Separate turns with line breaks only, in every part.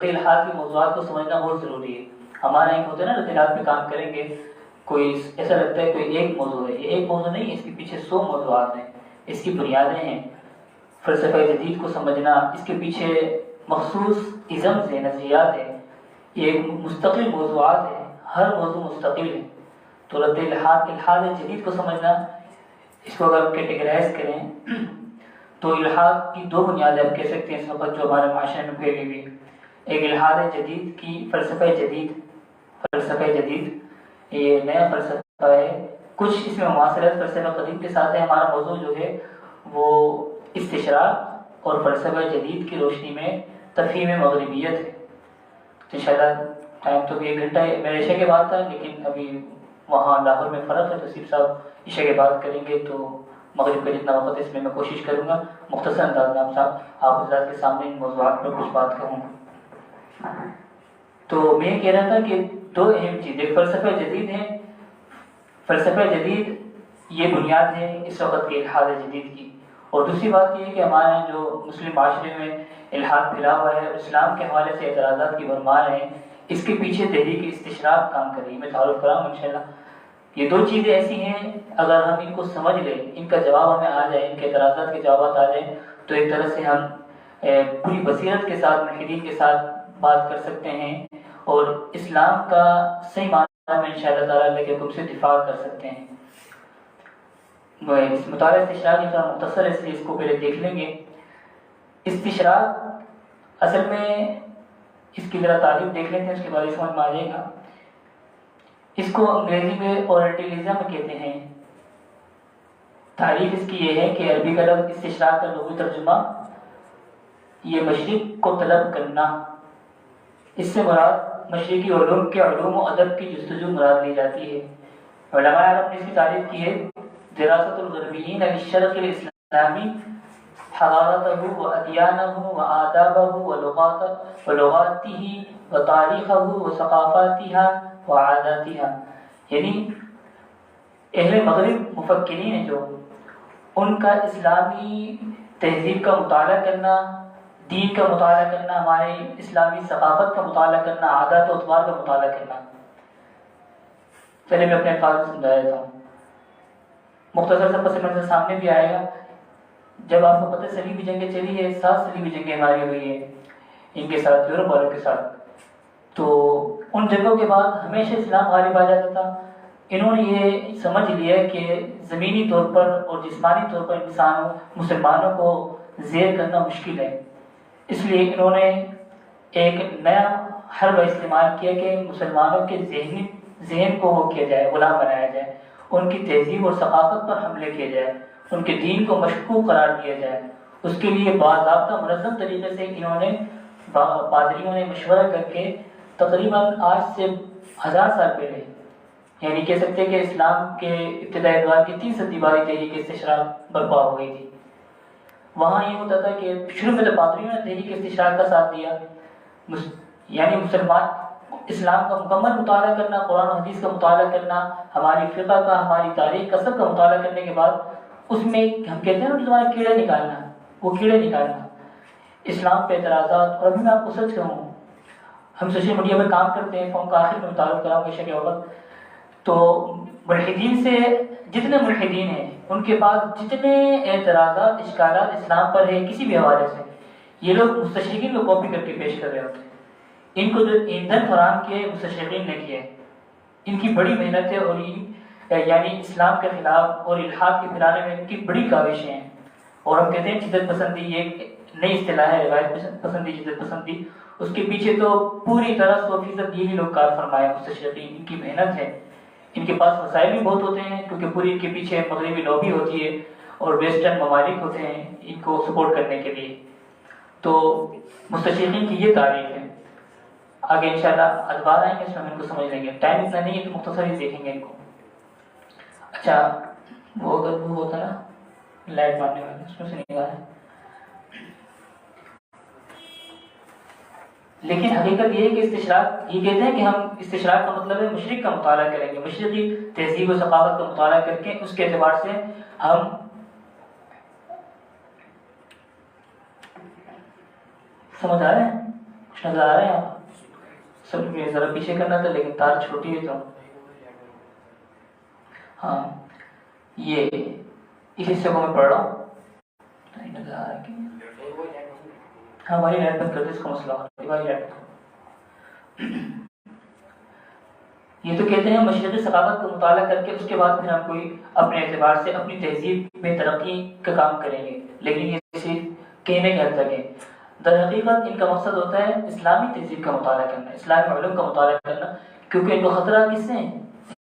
الحاد کے موضوعات کو سمجھنا بہت ضروری ہے. ہمارے یہاں ہوتا ہے نا الحاد پہ کام کریں گے، کوئی ایسا لگتا ہے کوئی ایک موضوع ہے. یہ ایک موضوع نہیں ہے، اس کے پیچھے 100 موضوعات ہیں، اس کی بنیادیں ہیں. فلسفہ جدید کو سمجھنا، اس کے پیچھے مخصوص ازمز ہیں، نظریات ہیں، یہ مستقل موضوعات ہیں، ہر موضوع مستقل ہے. تو رد الحاد جدید کو سمجھنا، اس کو اگر کیٹیگرائز کریں تو الحاد کی 2 بنیادیں آپ کہہ سکتے ہیں اس وقت جو ہمارے معاشرے میں پھیلی ہوئی. ایک الحاد جدید کی فلسفہ جدید یہ نیا فلسفہ ہے، کچھ اس میں مماثلت فلسفہ قدیم کے ساتھ ہے. ہمارا موضوع جو ہے وہ استشراق اور فلسفہ جدید کی روشنی میں تفہیم مغربیت ہے. تو انشاءاللہ ٹائم تو 1 گھنٹہ میرے عشاء کے بعد تھا، لیکن ابھی وہاں لاہور میں فرق ہے، تو صرف صاحب عشاء کے بعد کریں گے، تو مغرب کا جتنا وقت ہے اس میں کوشش کروں گا مختصر انداز میں آپ حضرات کے سامنے ان موضوعات پر کچھ بات کروں. تو میں کہہ رہا تھا کہ 2 اہم چیزیں، ایک فلسفہ جدید ہے. فلسفہ جدید یہ بنیاد ہے اس وقت کے الحاد جدید کی. اور دوسری بات یہ ہے کہ ہمارے جو مسلم معاشرے میں الحاد پھیلا ہوا ہے، اسلام کے حوالے سے اعتراضات کی بھرمار ہیں، اس کے پیچھے تحریک استشراق کام کر رہی ہے. میں تعارف کراؤں گا انشاءاللہ. یہ 2 چیزیں ایسی ہیں، اگر ہم ان کو سمجھ لیں، ان کا جواب ہمیں آ جائے، ان کے اعتراضات کے جوابات آ جائیں، تو ایک طرح سے ہم پوری بصیرت کے ساتھ ملحدین کے ساتھ بات کر سکتے ہیں اور اسلام کا صحیح معنی میں انشاءاللہ تعالیٰ اللہ کے حکم سے دفاع کر سکتے ہیں. اس مطالعہ استشراق کا مختصر ہے، اس لیے اس کو پہلے دیکھ لیں گے. استشراق اصل میں اس کی ذرا تعریف دیکھ لیتے ہیں، اس کے بعد سمجھ میں آ جائے گا. اس کو انگریزی میں اورینٹلزم کہتے ہیں. تعریف اس کی یہ ہے کہ عربی کا لفظ استشراق کا لغوی ترجمہ یہ مشرق کو طلب کرنا. اس سے مراد مشرقی علوم کے علوم و ادب کی جستجو مراد لی جاتی ہے. علماء عرب نے اس کی تعریف کی ہے: دراست الغربیین للشرق الاسلامی حضارته وادیانه وآدابه ولغاته وتاریخه وثقافاتها وعاداتها. یعنی اہل مغرب مفکرین ہیں جو ان کا اسلامی تہذیب کا مطالعہ کرنا، دین کا مطالعہ کرنا، ہمارے اسلامی ثقافت کا مطالعہ کرنا، عادات و اطوار کا مطالعہ کرنا. چلے میں اپنے الفاظ میں سمجھا دیتا ہوں، مختصر سا پس منظر سامنے بھی آئے گا. جب آپ کو پتہ صلیبی جنگیں چلی ہے، 7 صلیبی جنگیں ہماری ہوئی ہیں ان کے ساتھ، یورپ والوں کے ساتھ، تو ان جنگوں کے بعد ہمیشہ اسلام غالب آ جاتا تھا. انہوں نے یہ سمجھ لیا کہ زمینی طور پر اور جسمانی طور پر مسلمانوں کو زیر کرنا مشکل ہے. اس لیے انہوں نے ایک نیا حربہ استعمال کیا کہ مسلمانوں کے ذہن کو وہ کیا جائے، غلام بنایا جائے، ان کی تہذیب اور ثقافت پر حملے کیے جائے، ان کے دین کو مشکوک قرار دیا جائے. اس کے لیے باضابطہ منظم طریقے سے انہوں نے پادریوں نے مشورہ کر کے تقریباً آج سے 1000 سال پہلے، یعنی کہہ سکتے کہ اسلام کے ابتدائی دور کی 3 صدی بعد تحریک استشراق برپا ہو گئی تھی. وہاں یہ ہوتا تھا کہ شروع میں تو پادریوں نے تحریک استشراق کا ساتھ دیا، یعنی مسلمان اسلام کا مکمل مطالعہ کرنا، قرآن و حدیث کا مطالعہ کرنا، ہماری فقہ کا، ہماری تاریخ کا، سب کا مطالعہ کرنے کے بعد اس میں ہم کہتے ہیں نا تمہارا کیڑے نکالنا، وہ کیڑے نکالنا اسلام پہ اعتراضات. اور ابھی میں آپ کو سچ کہوں، ہم سوشل میڈیا میں کام کرتے ہیں، فون کا آخر میں تعارف کراؤں گے کے وقت، تو ملحدین سے جتنے ملحدین ہیں ان کے پاس جتنے اعتراضات اشکالات اسلام پر ہیں کسی بھی حوالے سے، یہ لوگ مستشرقین کو کاپی کر کے پیش کر رہے ہوتے ہیں. ان کو جو ایندھن فراہم کیے مستشرقین نے کیے، ان کی بڑی محنت ہے، اور یعنی اسلام کے خلاف اور الحاد کے پھیلانے میں ان کی بڑی کاوشیں ہیں. اور ہم کہتے ہیں شدت پسندی، یہ نئی اصطلاح ہے، روایت پسندی، شدت پسندی. اس کے پیچھے تو پوری طرح 100% یہی لوگ کار فرمائے مستشرقین، ان کی محنت ہے. ان کے پاس وسائل بھی بہت ہوتے ہیں کیونکہ پوری ان کے پیچھے مغربی لابی ہوتی ہے اور ویسٹرن ممالک ہوتے ہیں ان کو سپورٹ کرنے کے لیے. تو مستشرقین کی یہ تعریف ہے. آگے انشاءاللہ ادوار آئیں گے، اس میں ہم ان کو سمجھ لیں گے. ٹائم اتنا نہیں ہے تو مختصر ہی دیکھیں گے ان کو. اچھا، وہ اگر وہ ہوتا نا لائٹ مارنے والا، اس میں سے نکالا ہے. لیکن حقیقت یہ ہے کہ استشراق، یہ کہتے ہیں کہ ہم استشراق کا مطلب ہے مشرق کا مطالعہ کریں گے، مشرقی تہذیب و ثقافت کا مطالعہ کر کے اس کے اعتبار سے ہم سمجھ آ رہے ہیں. کچھ نظر آ رہے ہیں آپ؟ سب ذرا پیچھے کرنا تھا لیکن تار چھوٹی ہے تو ہاں یہ اس حصے کو میں پڑھ رہا ہوں. نہیں نظر آ رہا ہے کہ ہاں ہماری نیٹ بند کر دے, اس کا مسئلہ ہماری نیٹ. یہ تو کہتے ہیں مشرقی ثقافت کا مطالعہ کر کے اس کے بعد پھر ہم کوئی اپنے اعتبار سے اپنی تہذیب میں ترقی کا کام کریں گے, لیکن یہ صرف کہنے کے حد تک ہے. در حقیقت ان کا مقصد ہوتا ہے اسلامی تہذیب کا مطالعہ کرنا, اسلامی علوم کا مطالعہ کرنا, کیونکہ ان کو خطرہ کس سے ہے؟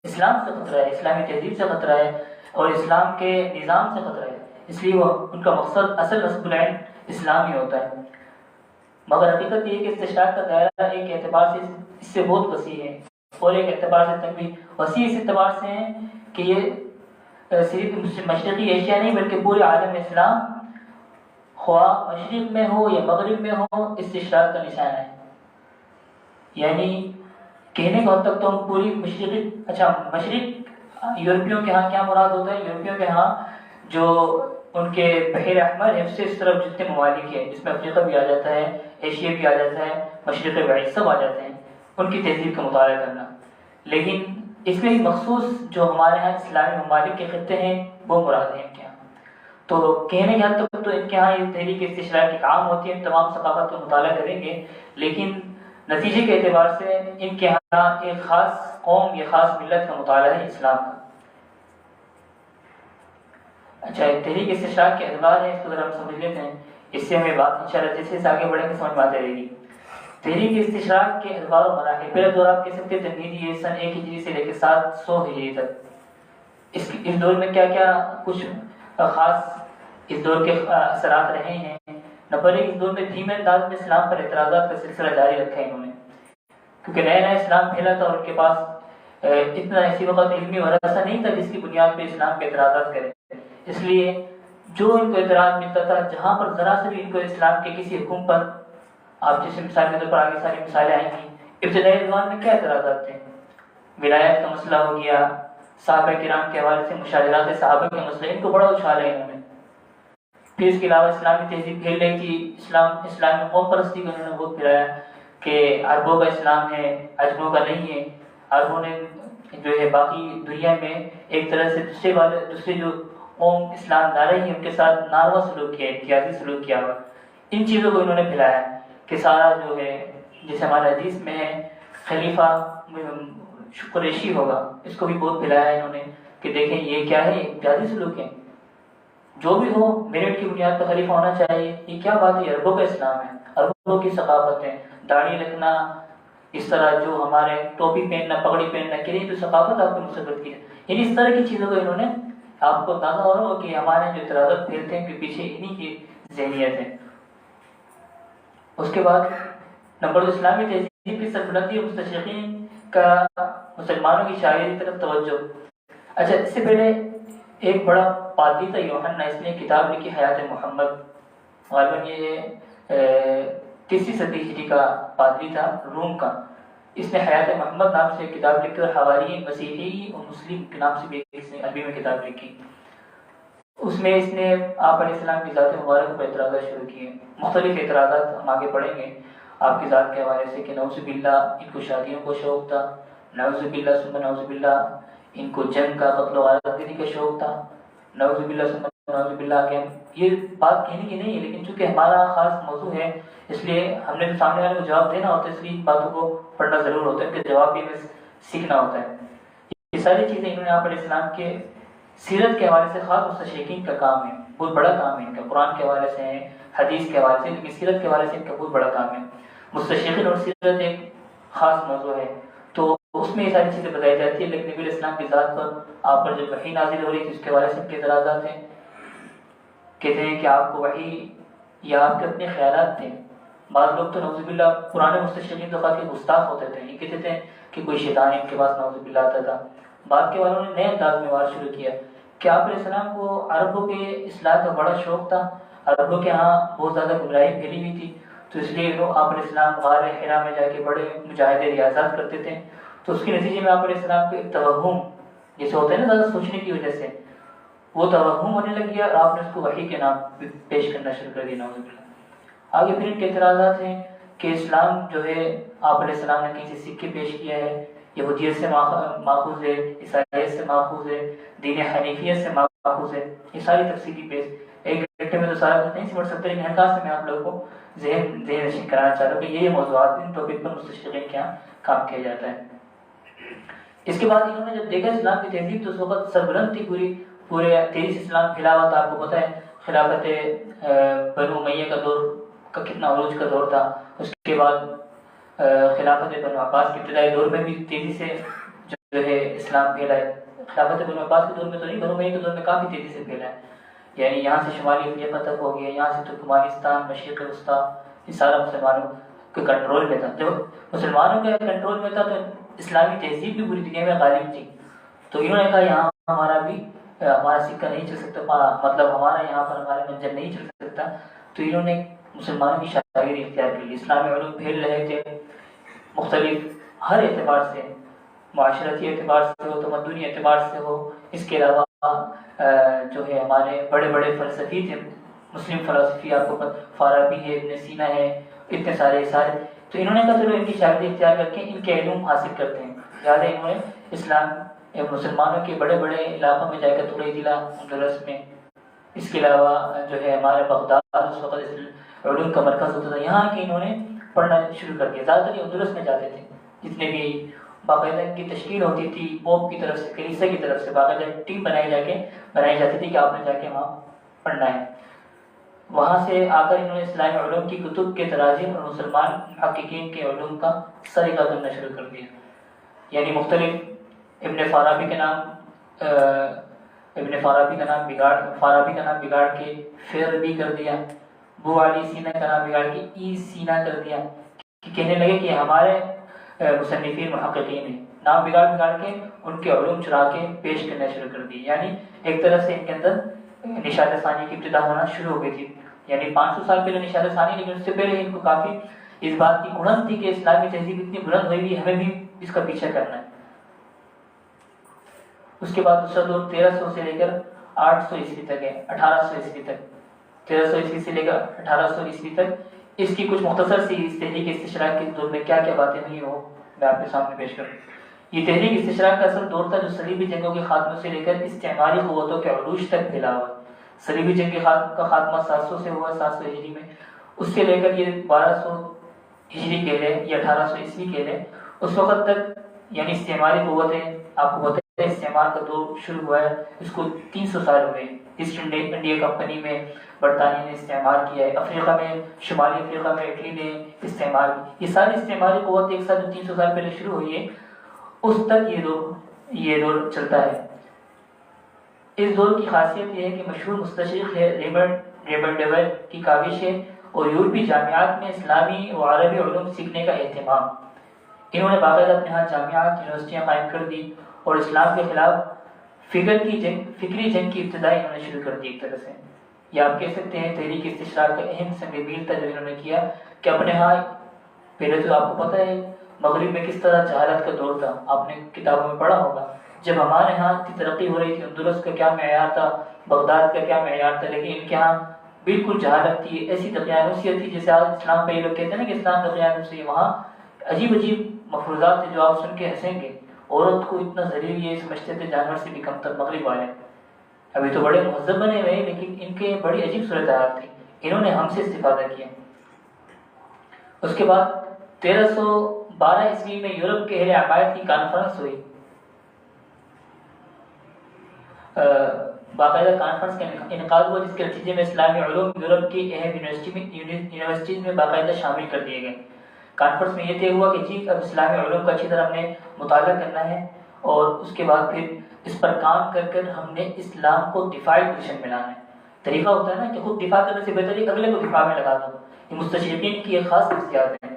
اسلام سے خطرہ ہے, اسلامی تہذیب سے خطرہ ہے اور اسلام کے نظام سے خطرہ ہے. اس لیے وہ ان کا مقصد اصل نصب العین اسلامی ہوتا ہے. مگر حقیقت یہ ہے کہ استشراق کا دائرہ ایک اعتبار سے اس سے بہت وسیع ہے اور ایک اعتبار سے تک بھی وسیع اس اعتبار سے ہیں کہ یہ صرف مشرقی ایشیا نہیں بلکہ پورے عالم اسلام خواہ مشرق میں ہو یا مغرب میں ہو استشراق کا نشان ہے. یعنی کہنے کا حد تک تو ہم پوری مشرق یورپیوں کے ہاں کیا مراد ہوتا ہے؟ یورپیوں کے ہاں جو ان کے بحر احمر ہے اس سے اس طرف جتنے ممالک ہیں, جس میں افریقہ بھی آ جاتا ہے, ایشیا بھی آ جاتا ہے, مشرق بعید سب آ جاتے ہیں, ان کی تہذیب کا مطالعہ کرنا. لیکن اس میں مخصوص جو ہمارے ہاں اسلامی ممالک کے خطے ہیں وہ مراد ہیں ان کے یہاں. تو کہنے کے حد تک تو ان کے ہاں یہ تحریک استشراق کی عام ہوتی ہے, تمام ثقافت کا مطالعہ کریں گے, لیکن نتیجے کے اعتبار سے ان کے ہاں ایک خاص قوم یا خاص ملت کا مطالعہ ہے اسلام کا. اچھا, تحریک استشراق کے ادوار ہیں, اس کو ذرا ہم سمجھ لیتے ہیں, اس سے ہمیں بات انشاءاللہ جیسے سے آگے بڑھیں گے سمجھ میں آتے رہے گی. تحریک استشراق کے ادوار و مراحل. پہلا دور آپ کہہ سکتے ہیں تمہیدی ہے, سن 1 ہجری سے لے کے 700 ہجری تک. اس دور میں کیا کیا کچھ خاص اس دور کے اثرات رہے ہیں؟ نمبر 1, اس دور میں دھیمے انداز میں اسلام پر اعتراضات کا سلسلہ جاری رکھا ہے انہوں نے, کیونکہ نیا نیا اسلام پھیلا تھا اور ان کے پاس اتنا اسی وقت علمی ورثہ نہیں تھا جس کی بنیاد پہ اسلام کے اعتراضات کریں. اس لیے جو ان کو اعتراض ملتا تھا, جہاں پر ذرا سے بھی ان کو اسلام کے کسی حکم پر, آپ جیسے مثال کے طور پر آگے ساری مثالیں آئیں گی, ابتدائی زمان میں کیا اعتراضات تھے؟ ولایت کا مسئلہ ہو گیا, صحابہ کرام کے حوالے سے مشاجرات صحابہ کے مسئلے, ان کو بڑا اچھالا ہے انہوں نے. پھر اس کے علاوہ اسلامی تہذیب پھیل رہی تھی, اسلامی قوم پرستی کو انہوں نے بہت پھیلایا کہ عربوں کا اسلام ہے, عجموں کا نہیں ہے. عربوں نے جو ہے باقی دنیا میں ایک طرح سے دوسرے جو قوم اسلام لا رہی ہیں ان کے ساتھ ناروا سلوک کیا, امتیازی سلوک کیا ہوا. ان چیزوں کو انہوں نے پھیلایا کہ سارا جو ہے جیسے ہمارے حدیث میں ہے خلیفہ قریشی ہوگا, اس کو بھی بہت پھیلایا انہوں نے کہ دیکھیں یہ کیا ہے, امتیازی سلوک ہے, جو بھی ہو میرٹ کی بنیاد پر خلیفہ ہونا چاہیے. یہ کیا بات ہے؟ عربوں کا اسلام ہے, عربوں کی ثقافت ہے, داڑھی رکھنا, اس طرح جو ہمارے ٹوپی پہننا, پگڑی پہننا, کہ نہیں تو ثقافت آپ کو مسبت کی ہے. یعنی اس طرح کی چیزوں کو انہوں نے, آپ کو اندازہ ہو رہا ہو کہ ہمارے جو اعتراضات پھیلتے ہیں کہ پیچھے انہی کی ذہنیت ہے. اس کے بعد نمبر 2, اسلامی تہذیب کی سربلندی اور مستشرقین کا مسلمانوں کی شاعری کی طرف توجہ. اچھا, اس سے پہلے ایک بڑا پادری تھا یوحنا, اس نے کتاب لکھی حیات محمد, غالباً یہ 3 صدی ہجری کا پادری تھا روم کا. اس نے حیات محمد نام سے کتاب لکھی اور حواری مسیحی اور مسلم کے نام سے بھی اس نے عربی میں کتاب لکھی. اس میں اس نے آپ علیہ السلام کی ذات مبارک پر اعتراضات شروع کیے, مختلف اعتراضات ہم آگے پڑھیں گے آپ کی ذات کے حوالے سے, کہ نعوذ باللہ ان کو شادیوں کو شوق تھا, نعوذ باللہ ثم نعوذ باللہ ان کو جنگ کا, قتل و غارت گری کا شوق تھا, نعوذ باللہ ثم نعوذ باللہ. کہ یہ بات کہنے کی نہیں ہے, لیکن چونکہ ہمارا خاص موضوع ہے اس لیے ہم نے سامنے والے کو جواب دینا ہوتا ہے, اس لیے باتوں کو پڑھنا ضرور ہوتا ہے, کہ جواب بھی ہمیں سیکھنا ہوتا ہے. یہ ساری چیزیں انہوں نے آپ علیہ السلام کے سیرت کے حوالے سے, خاص مستشرقین کا کام ہے, بہت بڑا کام ہے ان کا, قرآن کے حوالے سے ہے, حدیث کے حوالے سے, لیکن سیرت کے حوالے سے ان کا بہت بڑا کام ہے. مستشرقین اور سیرت ایک خاص موضوع ہے, تو اس میں یہ ساری چیزیں بتائی جاتی ہیں. لیکن نبی علیہ السلام کی ذات پر آپ پر جب وحی نازل ہو رہی تھی اس کے حوالے سے ان کے اعتراضات ہیں. کہتے ہیں کہ آپ کو وحی یا آپ کے اپنے خیالات تھے. بعض لوگ تو نعوذ باللہ پرانے مستشرقین تو کافی گستاخ ہوتے تھے, یہ کہتے تھے کہ کوئی شیطان ان کے پاس نعوذ باللہ آتا تھا. بعد کے والوں نے نئے انداز میں وار شروع کیا کہ آپ علیہ السلام کو عربوں کے اصلاح کا بڑا شوق تھا, عربوں کے ہاں بہت زیادہ گمراہی پھیلی ہوئی تھی, تو اس لیے آپ علیہ السلام غار حرا میں جا کے بڑے مجاہدے ریاضات کرتے تھے. تو اس کے نتیجے میں آپ علیہ السلام کو ایک توہم جیسے ہوتا ہے نا زیادہ سوچنے کی وجہ سے, وہ توہم ہونے لگ گیا اور آپ نے اس کو وحی کے نام پیش کرنا شروع کر دیا. نعوذ باللہ. آگے پھر ان کے اعتراضات ہیں کہ اسلام جو ہے آپ علیہ السلام نے کہیں سے سیکھ کے پیش کیا ہے، یہودیت سے ماخوذ ہے، عیسائیت سے ماخوذ ہے، دین حنیفیت سے ماخوذ ہے، یہ ساری تفصیلی پیش ایک گھنٹے میں تو سارا کچھ نہیں سمجھ سکتے، لیکن ہر سے میں آپ لوگوں کو ذہن نشین کرانا چاہتا ہوں کہ یہ موضوعات ان ٹاپک پر مستشرقین کے یہاں کام کیا جاتا ہے۔ اس کے بعد انہوں نے جب دیکھا اسلام کی تہذیب تو اس وقت سربلند تھی، پورے تیزی سے اسلام پھیلا ہوا تھا۔ آپ کو پتہ ہے خلافت بنو امیہ کا دور کا کتنا عروج کا دور تھا، اس کے بعد خلافت بنو عباس کے ابتدائی دور میں بھی تیزی سے جو ہے اسلام پھیلا ہے۔ خلافت بنو عباس کے دور میں تو نہیں، بنو امیہ کے دور میں کافی تیزی سے پھیلا ہے، یعنی یہاں سے شمالی افریقہ تک ہو گیا، یہاں سے ترکمانستان، مشرق وسطیٰ، یہ سارا مسلمانوں کے کنٹرول میں تھا۔ جب مسلمانوں کے کنٹرول میں تھا تو اسلامی تہذیب بھی پوری دنیا میں غالب تھی، تو انہوں نے کہا یہاں ہمارا سکہ نہیں چل سکتا، مطلب ہمارا یہاں پر ہمارا منجر نہیں چل سکتا، تو انہوں نے مسلمانوں کی شاگردی اختیار کر لی۔ اسلامی علوم پھیل رہے تھے مختلف ہر اعتبار سے، معاشرتی اعتبار سے ہو، تمدنی اعتبار سے ہو، اس کے علاوہ جو ہے ہمارے بڑے بڑے فلسفی تھے، مسلم فلسفی، آپ کو فارابی ہے، ابن سینا ہے، اتنے سارے تو انہوں نے کہا چلو ان کی شاگردی اختیار کر کے ان کے علوم حاصل کرتے ہیں، لہٰذا انہوں نے اسلام مسلمانوں کے بڑے بڑے علاقوں میں جا کر تھوڑے ضلع اندلس میں، اس کے علاوہ جو ہے ہمارے بغداد اس وقت علوم کا مرکز ہوتا تھا، یہاں کے انہوں نے پڑھنا شروع کر دیا۔ زیادہ تر اندلس میں جاتے تھے، جتنے بھی باقاعدہ ان کی تشکیل ہوتی تھی پوپ کی طرف سے، کلیسا کی طرف سے باقاعدہ ٹیم بنائی جاتی تھی کہ آپ نے جا کے وہاں پڑھنا ہے۔ وہاں سے آ کر انہوں نے اسلامی علوم کی کتب کے تراجم اور مسلمان محققین کے علوم کا سرقہ کرنا شروع کر دیا، یعنی مختلف ابن فارابی کا نام بگاڑ کے فیر بھی کر دیا، بو علی سینا کا نام بگاڑ کے ای سینا کر دیا، کہ کہنے لگے کہ ہمارے مصنفین محققین ہیں، نام بگاڑ کے ان کے علوم چرا کے پیش کرنا شروع کر دی، یعنی ایک طرح سے ان کے اندر نشاد ثانی کی ابتدا ہونا شروع ہو گئی تھی، یعنی 500 سال پہلے نشاد ثانی، لیکن اس سے پہلے ان کو کافی اس بات کی اڑن تھی کہ اسلامی تہذیب اتنی بلند ہوئی بھی، ہمیں بھی اس کا پیچھا کرنا ہے۔ اس کے بعد دوسرا دور 1300 سے لے کر 800 عیسوی تک ہے، 1800 عیسوی تک، 1300 عیسوی سے لے کر 1800 عیسوی تک، اس کی کچھ مختصر سی اس تحریک استشراق کے دور میں کیا کیا باتیں ہوئی وہ میں آپ کے سامنے پیش کروں۔ یہ تحریک استشراق کا اصل دور تھا جو صلیبی جنگوں کے خاتمے سے لے کر استعماری قوتوں کے عروج تک پھیلا ہوا۔ صلیبی جنگ کا خاتمہ 700 سے ہوا، 700 ہجری میں، اس سے لے کر یہ 1200 ہجری کہہ لیں یا 1800 عیسوی کہہ لیں، اس وقت تک یعنی استعماری قوتیں، آپ کو پتہ ہے استعمار کا دور شروع ہوا ہے، اس کو 300 سال ہوئے۔ ایسٹ انڈیا کمپنی میں برطانیہ نے استعمار کیا ہے، افریقہ میں، شمالی افریقہ میں اٹلی نے استعمار کی، یہ ساری استعماری قوت ایک ساتھ 300 سال پہلے شروع ہوئی ہے، اس تک یہ دور چلتا ہے۔ اس دور کی خاصیت یہ ہے کہ مشہور مستشرق ہے ریبرٹ ڈیویل کی کاوش ہے اور یورپی جامعات میں اسلامی و عربی علوم سیکھنے کا اہتمام۔ انہوں نے باقاعدہ اپنے ہاں جامعات، یونیورسٹیاں قائم کر دی اور اسلام کے خلاف فکری جنگ کی ابتدائی انہوں نے شروع کر دی۔ ایک طرح سے یہ آپ کہہ سکتے ہیں تحریک استشراق کا اہم سنگ میل تھا جو انہوں نے کیا کہ اپنے ہاں، پہلے تو آپ کو پتہ ہے مغرب میں کس طرح جہالت کا دور تھا، آپ نے کتابوں میں پڑھا ہوگا، جب ہمارے ہاں کی ترقی ہو رہی تھی، اندلس کا کیا معیار تھا، بغداد کا کیا معیار تھا، لیکن ان کے ہاں بالکل جہالت تھی، ایسی دقیانوسیت تھی جیسے آج اسلام پہ یہ لوگ کہتے ہیں نا کہ اسلام دقیانوسی ہے، وہاں عجیب مفروضات تھے جو آپ سن کے ہنسیں گے۔ عورت کو اتنا ذلیل یہ سمجھتے تھے جانور سے بھی کم تر، مغرب والے ابھی تو بڑے مہذب بنے ہوئے ہیں لیکن ان کے بڑی عجیب صورتحال تھی، انہوں نے ہم سے استفادہ کیا۔ اس کے بعد 1312 عیسوی میں یورپ کے اہل عقائد کی کانفرنس ہوئی، باقاعدہ کانفرنس کا انعقاد ہوا جس کے نتیجے میں اسلامی علوم یورپ کی اہم یونیورسٹیز میں باقاعدہ شامل کر دیے گئے۔ کانفرنس میں یہ طے ہوا کہ جی اب اسلامی علوم کا اچھی طرح ہم نے مطالعہ کرنا ہے اور اس کے بعد پھر اس پر کام کر ہم نے اسلام کو دفاعی پوزیشن میں لانا ہے۔ طریقہ ہوتا ہے نا کہ خود دفاع کرنے سے بہتر ہے اگلے کو دفاع میں لگا دو، یہ مستشرقین کی ایک خاص خصوصیات ہیں۔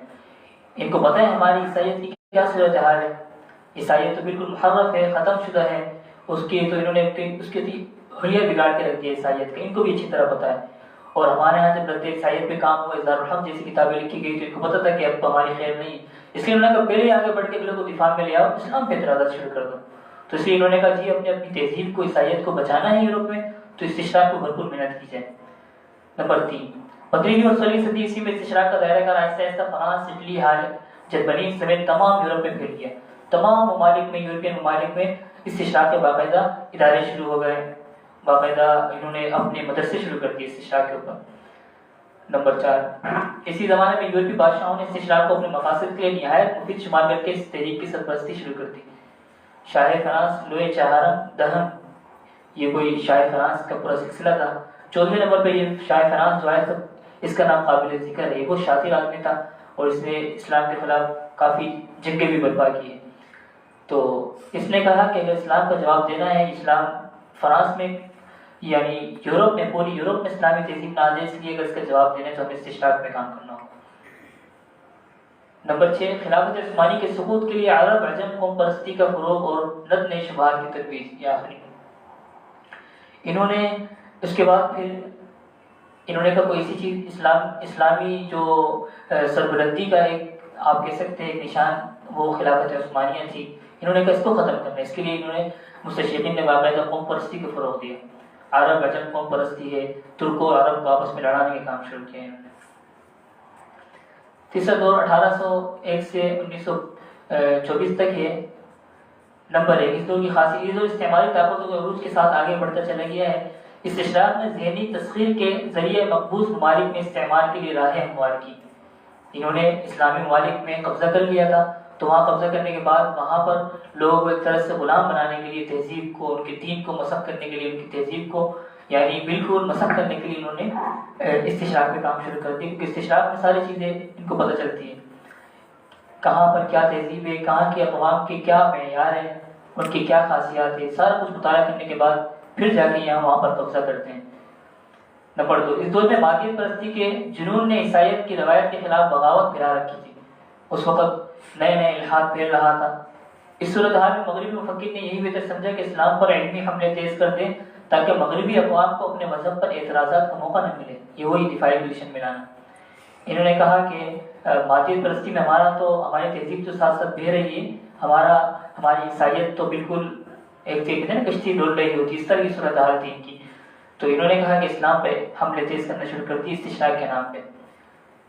ان کو پتہ ہے ہماری عیسائیت کی کیا صورتحال ہے، عیسائیت تو بالکل محرف ہے، ختم شدہ ہے، اس کی تو انہوں نے اس کے حلیہ بگاڑ کے رکھ دیا عیسائیت کا، ان کو بھی اچھی طرح پتہ ہے۔ اور ہمارے یہاں جب رد عیسائیت پہ کام ہوا، اظہار الحق جیسی کتابیں لکھی گئی تو ان کو پتہ تھا کہ اب تو ہماری خیر نہیں، اس لیے انہوں نے کہا پہلے آگے بڑھ کے اگلے کو دفاع میں لے آؤ، اسلام پہ اعتراضات شروع کر دو۔ تو اس لیے انہوں نے کہا جی اپنی تہذیب کو، عیسائیت کو بچانا ہے یورپ میں، تو استشراق کو بھرپور محنت کی جائے۔ نمبر 3، 15ویں اور 16ویں صدی عیسوی میں استشراق کا دائرہ کار آہستہ آہستہ فرانس، اٹلی، جرمنی سمیت تمام یورپ میں پھیل گیا. تمام ممالک میں، یورپین ممالک میں استشراق کے باقاعدہ ادارے شروع ہو گئے، باقاعدہ انہوں نے اپنے مدرسے شروع کر دیے استشراق کے اوپر. نمبر 4، اسی زمانے میں یورپی بادشاہوں نے استشراق کو اپنے مقاصد کے لیے نہایت مفید شمار کر کے اس تحریک کی سرپرستی شروع کر دی. شاہ فرانس لوئے چہارم دہم، یہ کوئی شاہ فرانس کا پورا سلسلہ تھا. 14ویں نمبر پہ یہ شاہ فرانس جو ہے تو اس کا نام قابل ذکر ہے. یہ بہت شاطر آدمی تھا اور اس نے اسلام کے خلاف کافی جنگیں بھی برپا کی ہیں. تو اس نے کہا کہ اگر اسلام کا جواب دینا ہے، اسلام فرانس میں یعنی یورپ میں، پوری یورپ میں اسلامی تہذیب نہ آ جائے، اس لیے اگر اس کا جواب دینا ہے تو ہمیں استشراق میں کام کرنا ہوگا. نمبر 6، خلافت عثمانی کے سقوط کے لیے عرب عجم قوم پرستی کا فروغ اور لدن شبہات کی ترویج. یہ آخری انہوں نے اس کے بعد پھر انہوں نے کہا کوئی ایسی چیز اسلامی جو سربلندی کا ایک آپ کہہ سکتے ہیں ایک نشان وہ خلافت عثمانیہ تھی. انہوں نے کہا اس کو ختم کرنا ہے. اس کے لیے انہوں نے مستشرقین نے باقاعدہ قوم پرستی کو فروغ دیا. عرب عجم قوم پرستی ہے، ترک و عرب کو آپس میں لڑانے کے کام شروع کیے ہیں. تیسرا دور 1801 سے 1924 تک ہے. نمبر 1، اس دور کی خاصیت یہ دور استعماری طاقتوں کے عروج کے ساتھ آگے بڑھتا چلا گیا ہے. استشراق نے ذہنی تسخیر کے ذریعے مقبوض ممالک میں استعمار کے لیے راہیں ہموار کی. انہوں نے اسلامی ممالک میں قبضہ کر لیا تھا، تو وہاں قبضہ کرنے کے بعد وہاں پر لوگوں کو ایک طرح سے غلام بنانے کے لیے، تہذیب کو، ان کے دین کو مسخ کرنے کے لیے، ان کی تہذیب کو یعنی بالکل مسخ کرنے کے لیے انہوں نے استشراق میں کام شروع کر دیا. کیونکہ استشراق میں ساری چیزیں ان کو پتہ چلتی ہیں، کہاں پر کیا تہذیب ہے، کہاں کے اقوام کے کیا معیار ہیں، ان کی کیا خاصیات ہے، سارا کچھ مطالعہ کرنے کے بعد پھر جا کے یہاں وہاں پر قبضہ کرتے ہیں. نمبر 2، اس دور میں مادیت پرستی کے جنون نے عیسائیت کی روایت کے خلاف بغاوت پھیلا رکھی تھی. اس وقت نئے نئے الحاد پھیل رہا تھا. اس صورتحال میں مغربی مفکر نے یہی بہتر سمجھا کہ اسلام پر علمی حملے تیز کر دیں تاکہ مغربی اقوام کو اپنے مذہب پر اعتراضات کا موقع نہ ملے. یہ وہی دفاعی پوزیشن میں لانا. انہوں نے کہا کہ مادیت پرستی میں ہماری تہذیب تو ساتھ ساتھ بہہ رہی ہے، ہماری عیسائیت تو بالکل ایک طریقے سے کشتی ڈول رہی ہوتی، اس طرح کی صورتحال تھی ان کی. تو انہوں نے کہا کہ اسلام پہ حملے تیز کرنا شروع کر دی استشراق کے نام پہ.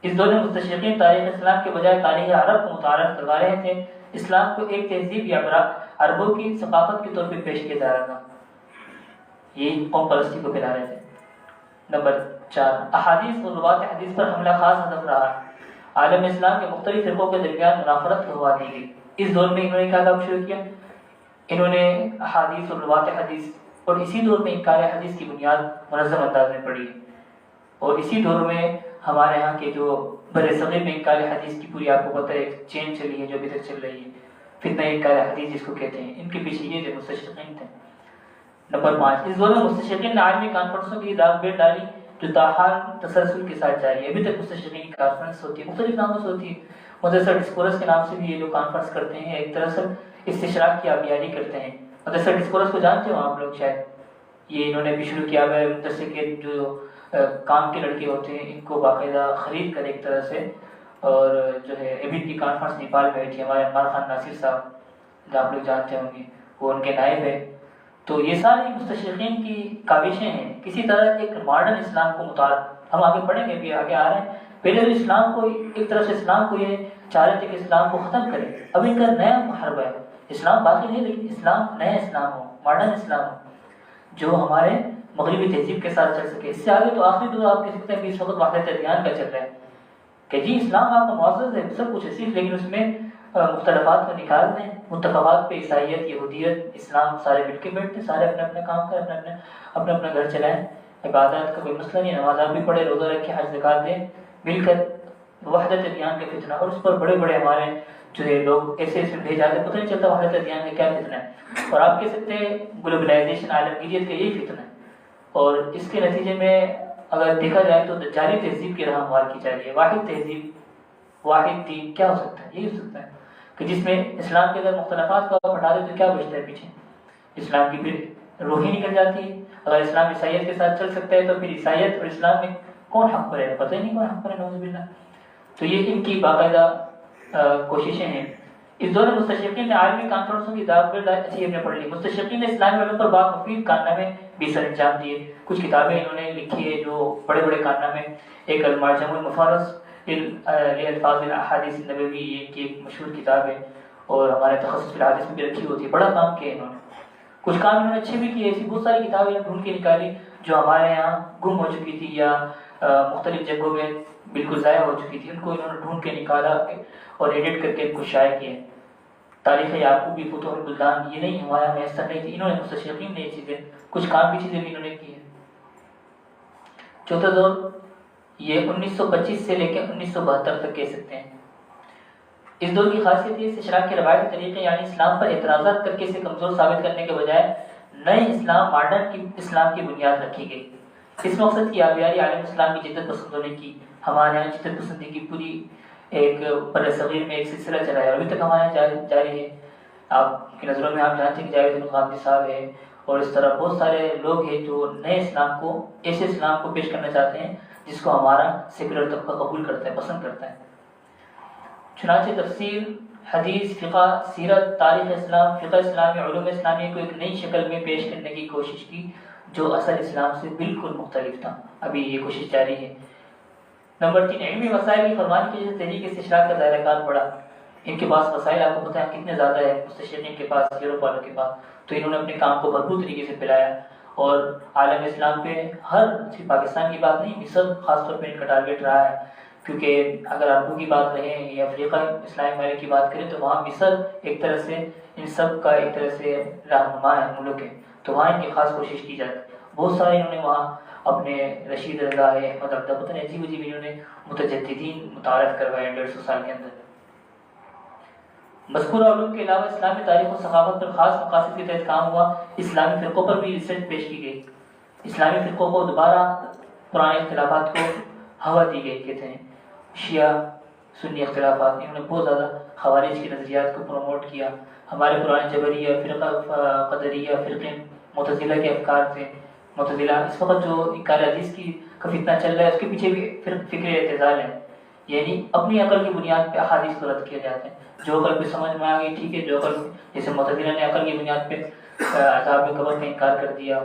اس دور میں مستشرقین تاریخ اسلام کے بجائے تاریخ عرب کو متعارف کروا رہے تھے. اسلام کو ایک تہذیب یا عربوں کی ثقافت کے طور پہ پیش کیا جا رہا تھا. یہ قوم پرستی کو پھیلا رہے تھے. نمبر 4، احادیث اور روات حدیث پر حملہ خاص ہدف رہا. عالم اسلام کے مختلف فرقوں کے درمیان منافرت ہوا دی گئی. اس دور میں انہوں نے کیا کام شروع کیا؟ انہوں نے احادیث اور روات حدیث، اور اسی دور میں انکار حدیث کی بنیاد منظم انداز میں پڑی ہے. اور اسی دور میں ہمارے ہاں کے جو بر صغیر میں انکار حدیث کی پوری آپ کو پتہ ہے ایک چین چلی ہے جو ابھی تک چل رہی ہے، فتنہ انکار حدیث جس کو کہتے ہیں. ان کے پیچھے یہ جو مستشرقین تھے. نمبر 5، اس دور میں مستشرقین نے عالمی کانفرنسوں کی داغ بیٹ ڈالی جو تاحال تسلسل کے ساتھ جاری ہے. ابھی تک مستشرقین کی کانفرنس ہوتی ہے، مختلف ناموں سے ہوتی ہے. مدرسہ ڈسکورس کے نام سے بھی یہ لوگ کانفرنس کرتے ہیں، ایک طرح سے استشراق کی آبیاری کرتے ہیں. مدرسہ ڈسکورس کو جانتے ہو آپ لوگ شاید، یہ انہوں نے بھی شروع کیا ہوا ہے. مدرسے کے جو کام کے لڑکے ہوتے ہیں ان کو باقاعدہ خرید کر ایک طرح سے، اور جو ہے ابھی کی کانفرنس نیپال میں ہوئی تھی. ہمارے عمار خان ناصر صاحب جو آپ لوگ جانتے ہوں گے، وہ ان کے نائب ہے. تو یہ ساری مستشرقین کی کاوشیں ہیں کسی طرح ایک ماڈرن اسلام کو متعارف، ہم آگے پڑھیں گے بھی آگے آ رہے ہیں. پہلے تو اسلام کو ایک طرح سے اسلام کو یہ چاہ رہے تھے کہ اسلام کو ختم کریں. اب ان کا نیا محربہ ہے، اسلام باقی نہیں لیکن اسلام نیا اسلام ہو، ماڈرن اسلام ہو جو ہمارے مغربی تہذیب کے ساتھ چل سکے. اس سے آگے تو آخری دور آپ کہہ سکتے ہیں کہ اس وقت وحدت ادیان کا چل رہا ہے کہ جی اسلام آپ کا معزز ہے، سب کچھ ہے صرف، لیکن اس میں مختلفات کو نکال دیں. متفقات پہ عیسائیت، یہودیت، اسلام سارے مل کے بیٹھتے، سارے اپنے اپنے کام کریں، اپنا اپنا گھر چلائیں. عبادات کا کوئی مسئلہ نہیں، نمازات بھی پڑھے، روزہ رکھے، حج زکات دیں مل کر. وحدت ادیان کا فتنہ، اور اس پر بڑے بڑے ہمارے جو ہے لوگ ایسے ایسے بھیج جاتے، پتہ نہیں چلتا وحدت ادیان کا کیا فتنہ ہے. اور آپ کہہ سکتے ہیں گلوبلائزیشن، عالمگیریت کا یہی فتنہ ہے. اور اس کے نتیجے میں اگر دیکھا جائے تو جاری تہذیب کی راہ ہموار کی جا رہی ہے. واحد تہذیب، واحد دین کیا ہو سکتا ہے؟ یہی ہو سکتا ہے کہ جس میں اسلام کے اگر مختلفات کو ہٹا دے تو کیا بچتا ہے پیچھے؟ اسلام کی پھر روح ہی نکل جاتی ہے. اگر اسلام عیسائیت کے ساتھ چل سکتا ہے تو پھر عیسائیت اور اسلام میں کون حق پر ہے؟ پتہ ہی نہیں کون حق پر ہے، نعوذ باللہ. تو یہ ان کی باقاعدہ کوششیں ہیں اس دور میں مستشرقین نے عالمی کانفرنسوں کی دعوت اچھی ہم نے پڑھ لی. مستشرقین نے اسلامی علوم پر بعض مفید کارنامے بھی سر انجام دیے. کچھ کتابیں انہوں نے لکھی ہے جو بڑے بڑے کارنامے. ایک المعجم المفرس للفاظ الاحادیث النبوی، یہ کی ایک مشہور کتاب ہے، اور ہمارے تخصص فی الحدیث میں بھی رکھی ہوتی ہے. بڑا کام کیا انہوں نے. کچھ کام انہوں نے اچھے بھی کیے. ایسی بہت ساری کتابیں ڈھونڈ کے نکالی جو ہمارے یہاں گم ہو چکی تھی یا مختلف جگہوں میں بالکل ضائع ہو چکی تھی. ان کو انہوں نے ڈھونڈ کے نکالا اور ایڈٹ کر کے ان کو شائع کیا. تاریخ یعقوبی، فتوح البلدان، یہ نہیں ہمارا میسر نہیں تھی. انہوں نے مستشرقین نے یہ چیزیں، کچھ کام کی چیزیں بھی انہوں نے کی ہیں. چوتھا دور یہ 1925 سے لے کے 1972 تک کہہ سکتے ہیں. اس دور کی خاصیت یہ استشراق کے روایتی طریقے یعنی اسلام پر اعتراضات کر کے اسے کمزور ثابت کرنے کے بجائے نئے اسلام، ماڈرن کی اسلام کی بنیاد رکھی گئی. اس مقصد کی آبیاری عالم اسلام کی جدت پسندوں نے کی. ہمارے یہاں جدت پسندی کی پوری ایک بر صغیر میں ایک سلسلہ چلا ہے، ابھی تک ہمارے یہاں جاری ہے. آپ کی نظروں میں آپ جانتے ہیں کہ جاوید الغامدی صاحب ہے، اور اس طرح بہت سارے لوگ ہیں جو نئے اسلام کو، ایسے اسلام کو پیش کرنا چاہتے ہیں جس کو ہمارا سیکولر طبقہ قبول کرتا ہے، پسند کرتا ہے. چنانچہ تفسیر، حدیث، فقہ، سیرت، تاریخ اسلام، فقہ اسلامی، علوم اسلامی کو ایک نئی شکل میں پیش کرنے کی کوشش کی جو اصل اسلام سے بالکل مختلف تھا. ابھی یہ کوشش جاری ہے. نمبر 3، علمی وسائل کی فراوانی کی وجہ سے تحریک استشراق کا دائرہ کار بڑھا. ان کے پاس وسائل آپ کو پتہ ہے کتنے زیادہ ہے مستشرقین کے پاس، یورپ والوں کے پاس. تو انہوں نے اپنے کام کو بھرپور طریقے سے پھیلایا اور عالم اسلام پہ، ہر صرف پاکستان کی بات نہیں، مصر خاص طور پہ ان کا ٹارگیٹ رہا ہے. کیونکہ اگر عربوں کی بات رہے یا افریقہ اسلامی ممالک کی بات کریں تو وہاں مصر ایک طرح سے ان سب کا ایک طرح سے رہنما ہے، ملک ہے. تو وہاں ان کی خاص کوشش کی جاتی. بہت سارے انہوں نے وہاں اپنے رشید رضا ہے، احمد عبدہ، پتہ نہیں عجیب عجیب انہوں نے متجددین متعارف کروائے 150 سال کے اندر. مذکورہ علوم کے علاوہ اسلامی تاریخ و ثقافت پر خاص مقاصد کے تحت کام ہوا. اسلامی فرقوں پر بھی ریسرچ پیش کی گئی. اسلامی فرقوں کو دوبارہ پرانے اختلافات کو ہوا دی گئی. کہتے ہیں شیعہ سنی اختلافات، انہوں نے بہت زیادہ خوارج کے نظریات کو پروموٹ کیا. ہمارے پرانے جبریہ فرقہ، قدریہ فرقے، معتزلہ کے افکار تھے. معتزلہ اس وقت جو انکار حدیث کی کا فتنہ چل رہا ہے اس کے پیچھے بھی فکر اعتزال ہے، یعنی اپنی عقل کی بنیاد پہ احادیث کو رد کیا جاتا ہے. جو عقل پہ سمجھ میں آ گئی ٹھیک ہے، جو عقل جیسے معتزلہ نے عقل کی بنیاد پہ عذاب قبر کا انکار کر دیا،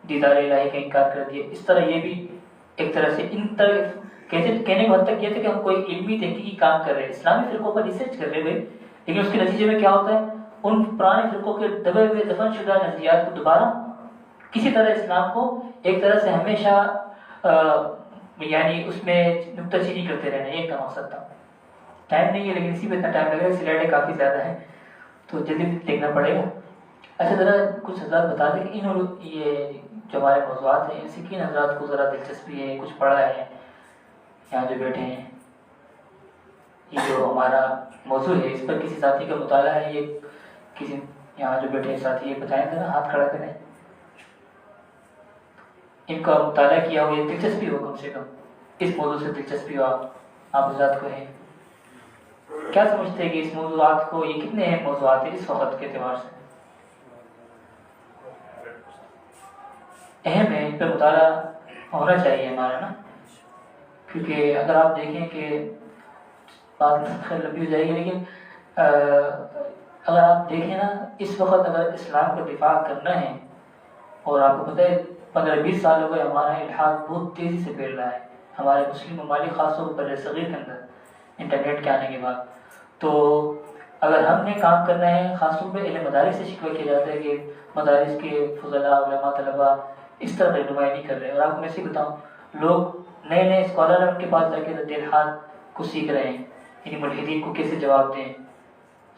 دیدار الہی کا انکار کر دیا. اس طرح یہ بھی ایک طرح سے ان طرح کہنے کو حد تک یہ تھا کہ ہم کوئی علمی تحقیقی کام کر رہے ہیں، اسلامی فرقوں پر ریسرچ کر رہے ہوئے، لیکن اس کے نتیجے میں کیا ہوتا ہے، ان پرانے فرقوں کے دبے ہوئے دفن شدہ نظریات کو دوبارہ کسی طرح اسلام کو ایک طرح سے ہمیشہ یعنی اس میں نکتہ چینی کرتے رہنا، یہ کا مقصد تھا. ٹائم نہیں ہے لیکن اسی پہ اتنا ٹائم لگے گا، سلائڈیں کافی زیادہ ہیں تو جلدی دیکھنا پڑے گا. اچھا ذرا کچھ حضرات بتا دیں کہ انہوں یہ جو ہمارے موضوعات ہیں ان سے کن حضرات کو ذرا دلچسپی ہے، کچھ پڑھا ہے یہاں جو بیٹھے ہیں. یہ جو ہمارا موضوع ہے اس پر کسی ساتھی کا مطالعہ ہے، یہ کسی یہاں جو بیٹھے ہیں ساتھی یہ بتائیں ذرا، ہاتھ کھڑا کریں. ان کا مطالعہ کیا ہو، یہ دلچسپی ہو، کم سے کم اس موضوع سے دلچسپی ہو آپ حضرات کو ہے. کیا سمجھتے ہیں کہ اس موضوعات کو، یہ کتنے اہم موضوعات ہیں اس وقت کے اعتبار سے؟ اہم ہے، ان پہ مطالعہ ہونا چاہیے ہمارا نا. کیونکہ اگر آپ دیکھیں کہ بات خیر لمبی ہو جائے گی، لیکن اگر آپ دیکھیں نا اس وقت اگر اسلام کا دفاع کرنا ہے، اور آپ کو پتہ ہے 15-20 سال ہو گئے ہمارا الحاد بہت تیزی سے پھیل رہا ہے ہمارے مسلم ممالک خاص طور پر صغیر کے اندر انٹرنیٹ کے آنے کے بعد. تو اگر ہم نے کام کرنا ہے، خاص طور پہ علم مدارس سے شکوہ کیا جاتا ہے کہ مدارس کے فضلاء، علماء، طلباء اس طرح رہنمائی نہیں کر رہے. اور آپ کو میں سے بتاؤں، لوگ نئے نئے اسکالر ان کے پاس جا کے رد الحاد کو سیکھ رہے ہیں، یعنی ملحدین کو کیسے جواب دیں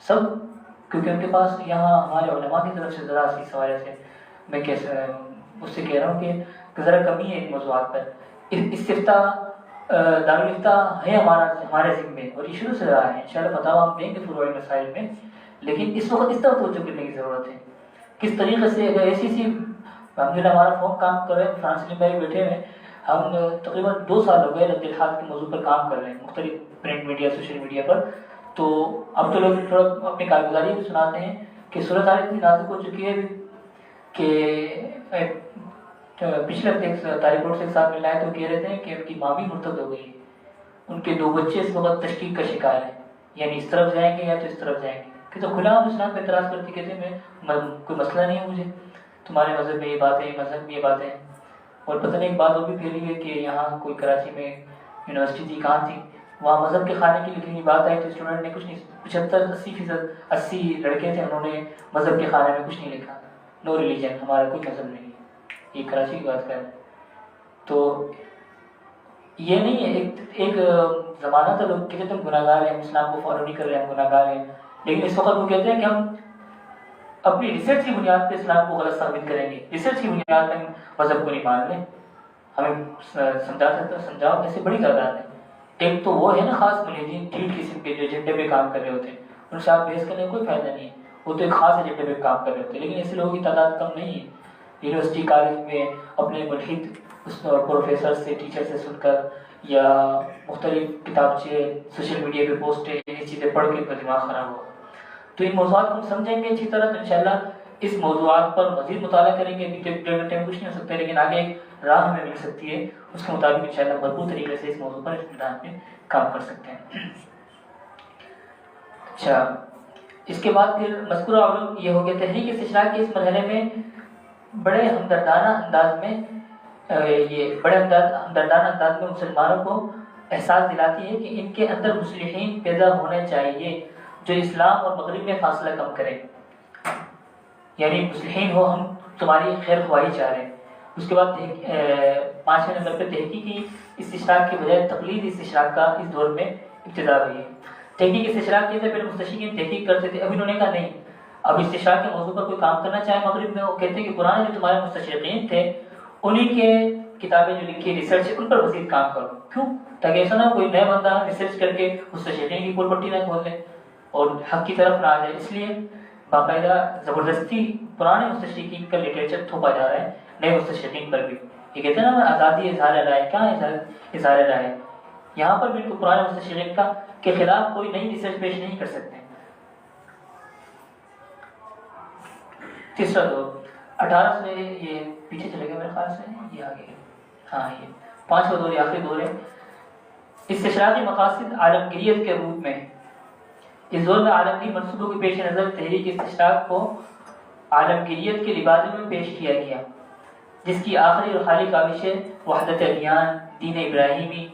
سب، کیونکہ ان کے پاس یہاں ہمارے علماء کی طرف سے ذرا سی سوال سے میں کیسے اس سے کہہ رہا ہوں کہ ذرا کمی ہے ان موضوعات پر. استفتاء دارالفتاء ہے ہمارے ذمے اور یہ شروع سے رہا ہے. انشاءاللہ فتاوی ہم دیں گے فروعی مسائل میں، لیکن اس وقت اس طرح توجہ کرنے کی ضرورت ہے. کس طریقے سے اگر ایسی الحمدللہ ہمارا فون کام کر رہے ہیں، فرانسیسی بھائی بیٹھے ہوئے ہیں، ہم تقریباً 2 سال ہو گئے رد الحاد کے موضوع پر کام کر رہے ہیں مختلف پرنٹ میڈیا، سوشل میڈیا پر. تو اب تو لوگ تھوڑا اپنی کارگزاری بھی سناتے ہیں کہ صورتحال اتنی نازک ہو چکی ہے کہ پچھلے ہفتے طارق روڈ سے ایک ساتھ ملنا ہے تو کہہ رہے تھے کہ ان کی ماں بھی مرتد ہو گئی ہے، ان کے 2 بچے اس وقت تشکیک کا شکار ہیں. یعنی اس طرف جائیں گے یا تو اس طرف جائیں گے. کہ تو کھلا ہم اسلام پہ اعتراض کرتے کہتے ہیں میں کوئی مسئلہ نہیں ہے مجھے، تمہارے مذہب میں یہ باتیں، مذہب میں یہ باتیں. اور پتہ نہیں ایک بات وہ بھی پھیلی ہوئی ہے کہ یہاں کوئی کراچی میں یونیورسٹی تھی، کہاں تھی، وہاں مذہب کے خانے کی لکھی ہوئی بات آئی تو اسٹوڈنٹ نے کچھ نہیں، 75-80% 80 لڑکے تھے، انہوں نے مذہب کے خانے میں کچھ نہیں لکھا، نو ریلیجن، ہمارا کوئی مذہب نہیں ہے. یہ کراچی کی بات کر رہے ہیں. تو یہ نہیں ہے، ایک زمانہ تھا لوگ کہتے تھے ہم گناہ گار ہیں، ہم اسلام کو فالو نہیں کر رہے، ہم گناہ گار ہیں. لیکن اس وقت وہ کہتے ہیں کہ ہم اپنی ریسرچ کی بنیاد پہ اسلام کو غلط ثابت کریں گے، ریسرچ کی بنیاد پہ ہم مذہب کو نہیں مان لیں. ہمیں سمجھاؤ ایسے بڑی تعداد ہے. ایک تو وہ ہے نا خاص ملحدین ٹھیک قسم کے جو ایجنڈے پہ کام کر رہے ہوتے ہیں، ان سے آپ بحث کرنے کا کوئی فائدہ نہیں ہے، وہ تو ایک خاص ایجنڈے پہ کام کر رہے ہوتے ہیں. لیکن ایسے لوگوں کی تعداد کم نہیں ہے. یونیورسٹی کالج میں اپنے ملحد اس پروفیسر سے، ٹیچر سے سن کر، یا مختلف کتابچے، سوشل میڈیا پہ پوسٹیں، یہ چیزیں پڑھ کے ان کا دماغ خراب ہوگا. تو ان موضوعات کو ہم سمجھیں گے اچھی طرح تو انشاءاللہ اس موضوعات پر مزید مطالعہ کریں گے. ڈیڑھ گھنٹے میں کچھ نہیں ہو سکتا، لیکن آگے ایک راہ ہمیں مل سکتی ہے، اس کے مطابق انشاءاللہ بھرپور طریقے سے اس موضوع پر امتحان میں کام کر سکتے ہیں. اچھا، اس کے بعد پھر مذکورہ علوم یہ ہو گیا. تحریک استشراق کے اس مرحلے میں بڑے ہمدردانہ انداز میں مسلمانوں کو احساس دلاتی ہے کہ ان کے اندر مصلحین پیدا ہونے چاہیے جو اسلام اور مغرب میں فاصلہ کم کریں. یعنی مصلحین ہو، ہم تمہاری خیر خواہی چاہ رہے ہیں. اس کے بعد 5ویں نمبر پہ تحقیقی استشراق کے بجائے تقلیدی استشراق کا اس دور میں ابتدا ہوئی ہے. تحقیقی استشراق کے پہلے مستشرقین تحقیق کرتے تھے، اب انہوں نے کہا نہیں، اب استشراق کے موضوع پر کوئی کام کرنا چاہے مغرب میں، وہ کہتے ہیں کہ قرآن جو تمہارے مستشرقین تھے انہی کے کتابیں جو لکھی ریسرچ ان پر مزید کام کرو. کیوں؟ تاکہ ایسا نہ کوئی نیا بندہ ریسرچ کر کے مستشرقین کی پول پٹی نہ کھول لے اور حق کی طرف نہ آ جائے. اس لیے باقاعدہ زبردستی پرانے مستشرقین کا لٹریچر تھوپا جا رہا ہے نئے مستشرقین پر بھی. یہ کہتے ہیں نا آزادی اظہار رائے، کہاں اظہار رائے؟ یہاں پر بھی ان کو پرانے مستشرق کا کے خلاف کوئی نئی ریسرچ پیش نہیں کر سکتے. تیسرا دور 18 سے یہ پیچھے چلے گئے میرے خیال سے، یہ آگے، ہاں یہ 5واں دور، یہ آخری دور ہے. استشراقی مقاصد عالمگیریت کے روپ میں. اس دور میں عالمگیر منصوبوں کے پیش نظر تحریک استشراق کو عالمگیریت کے لبادے میں پیش کیا گیا، جس کی آخری اور خالی کاوش وحدت ادیان، دین ابراہیمی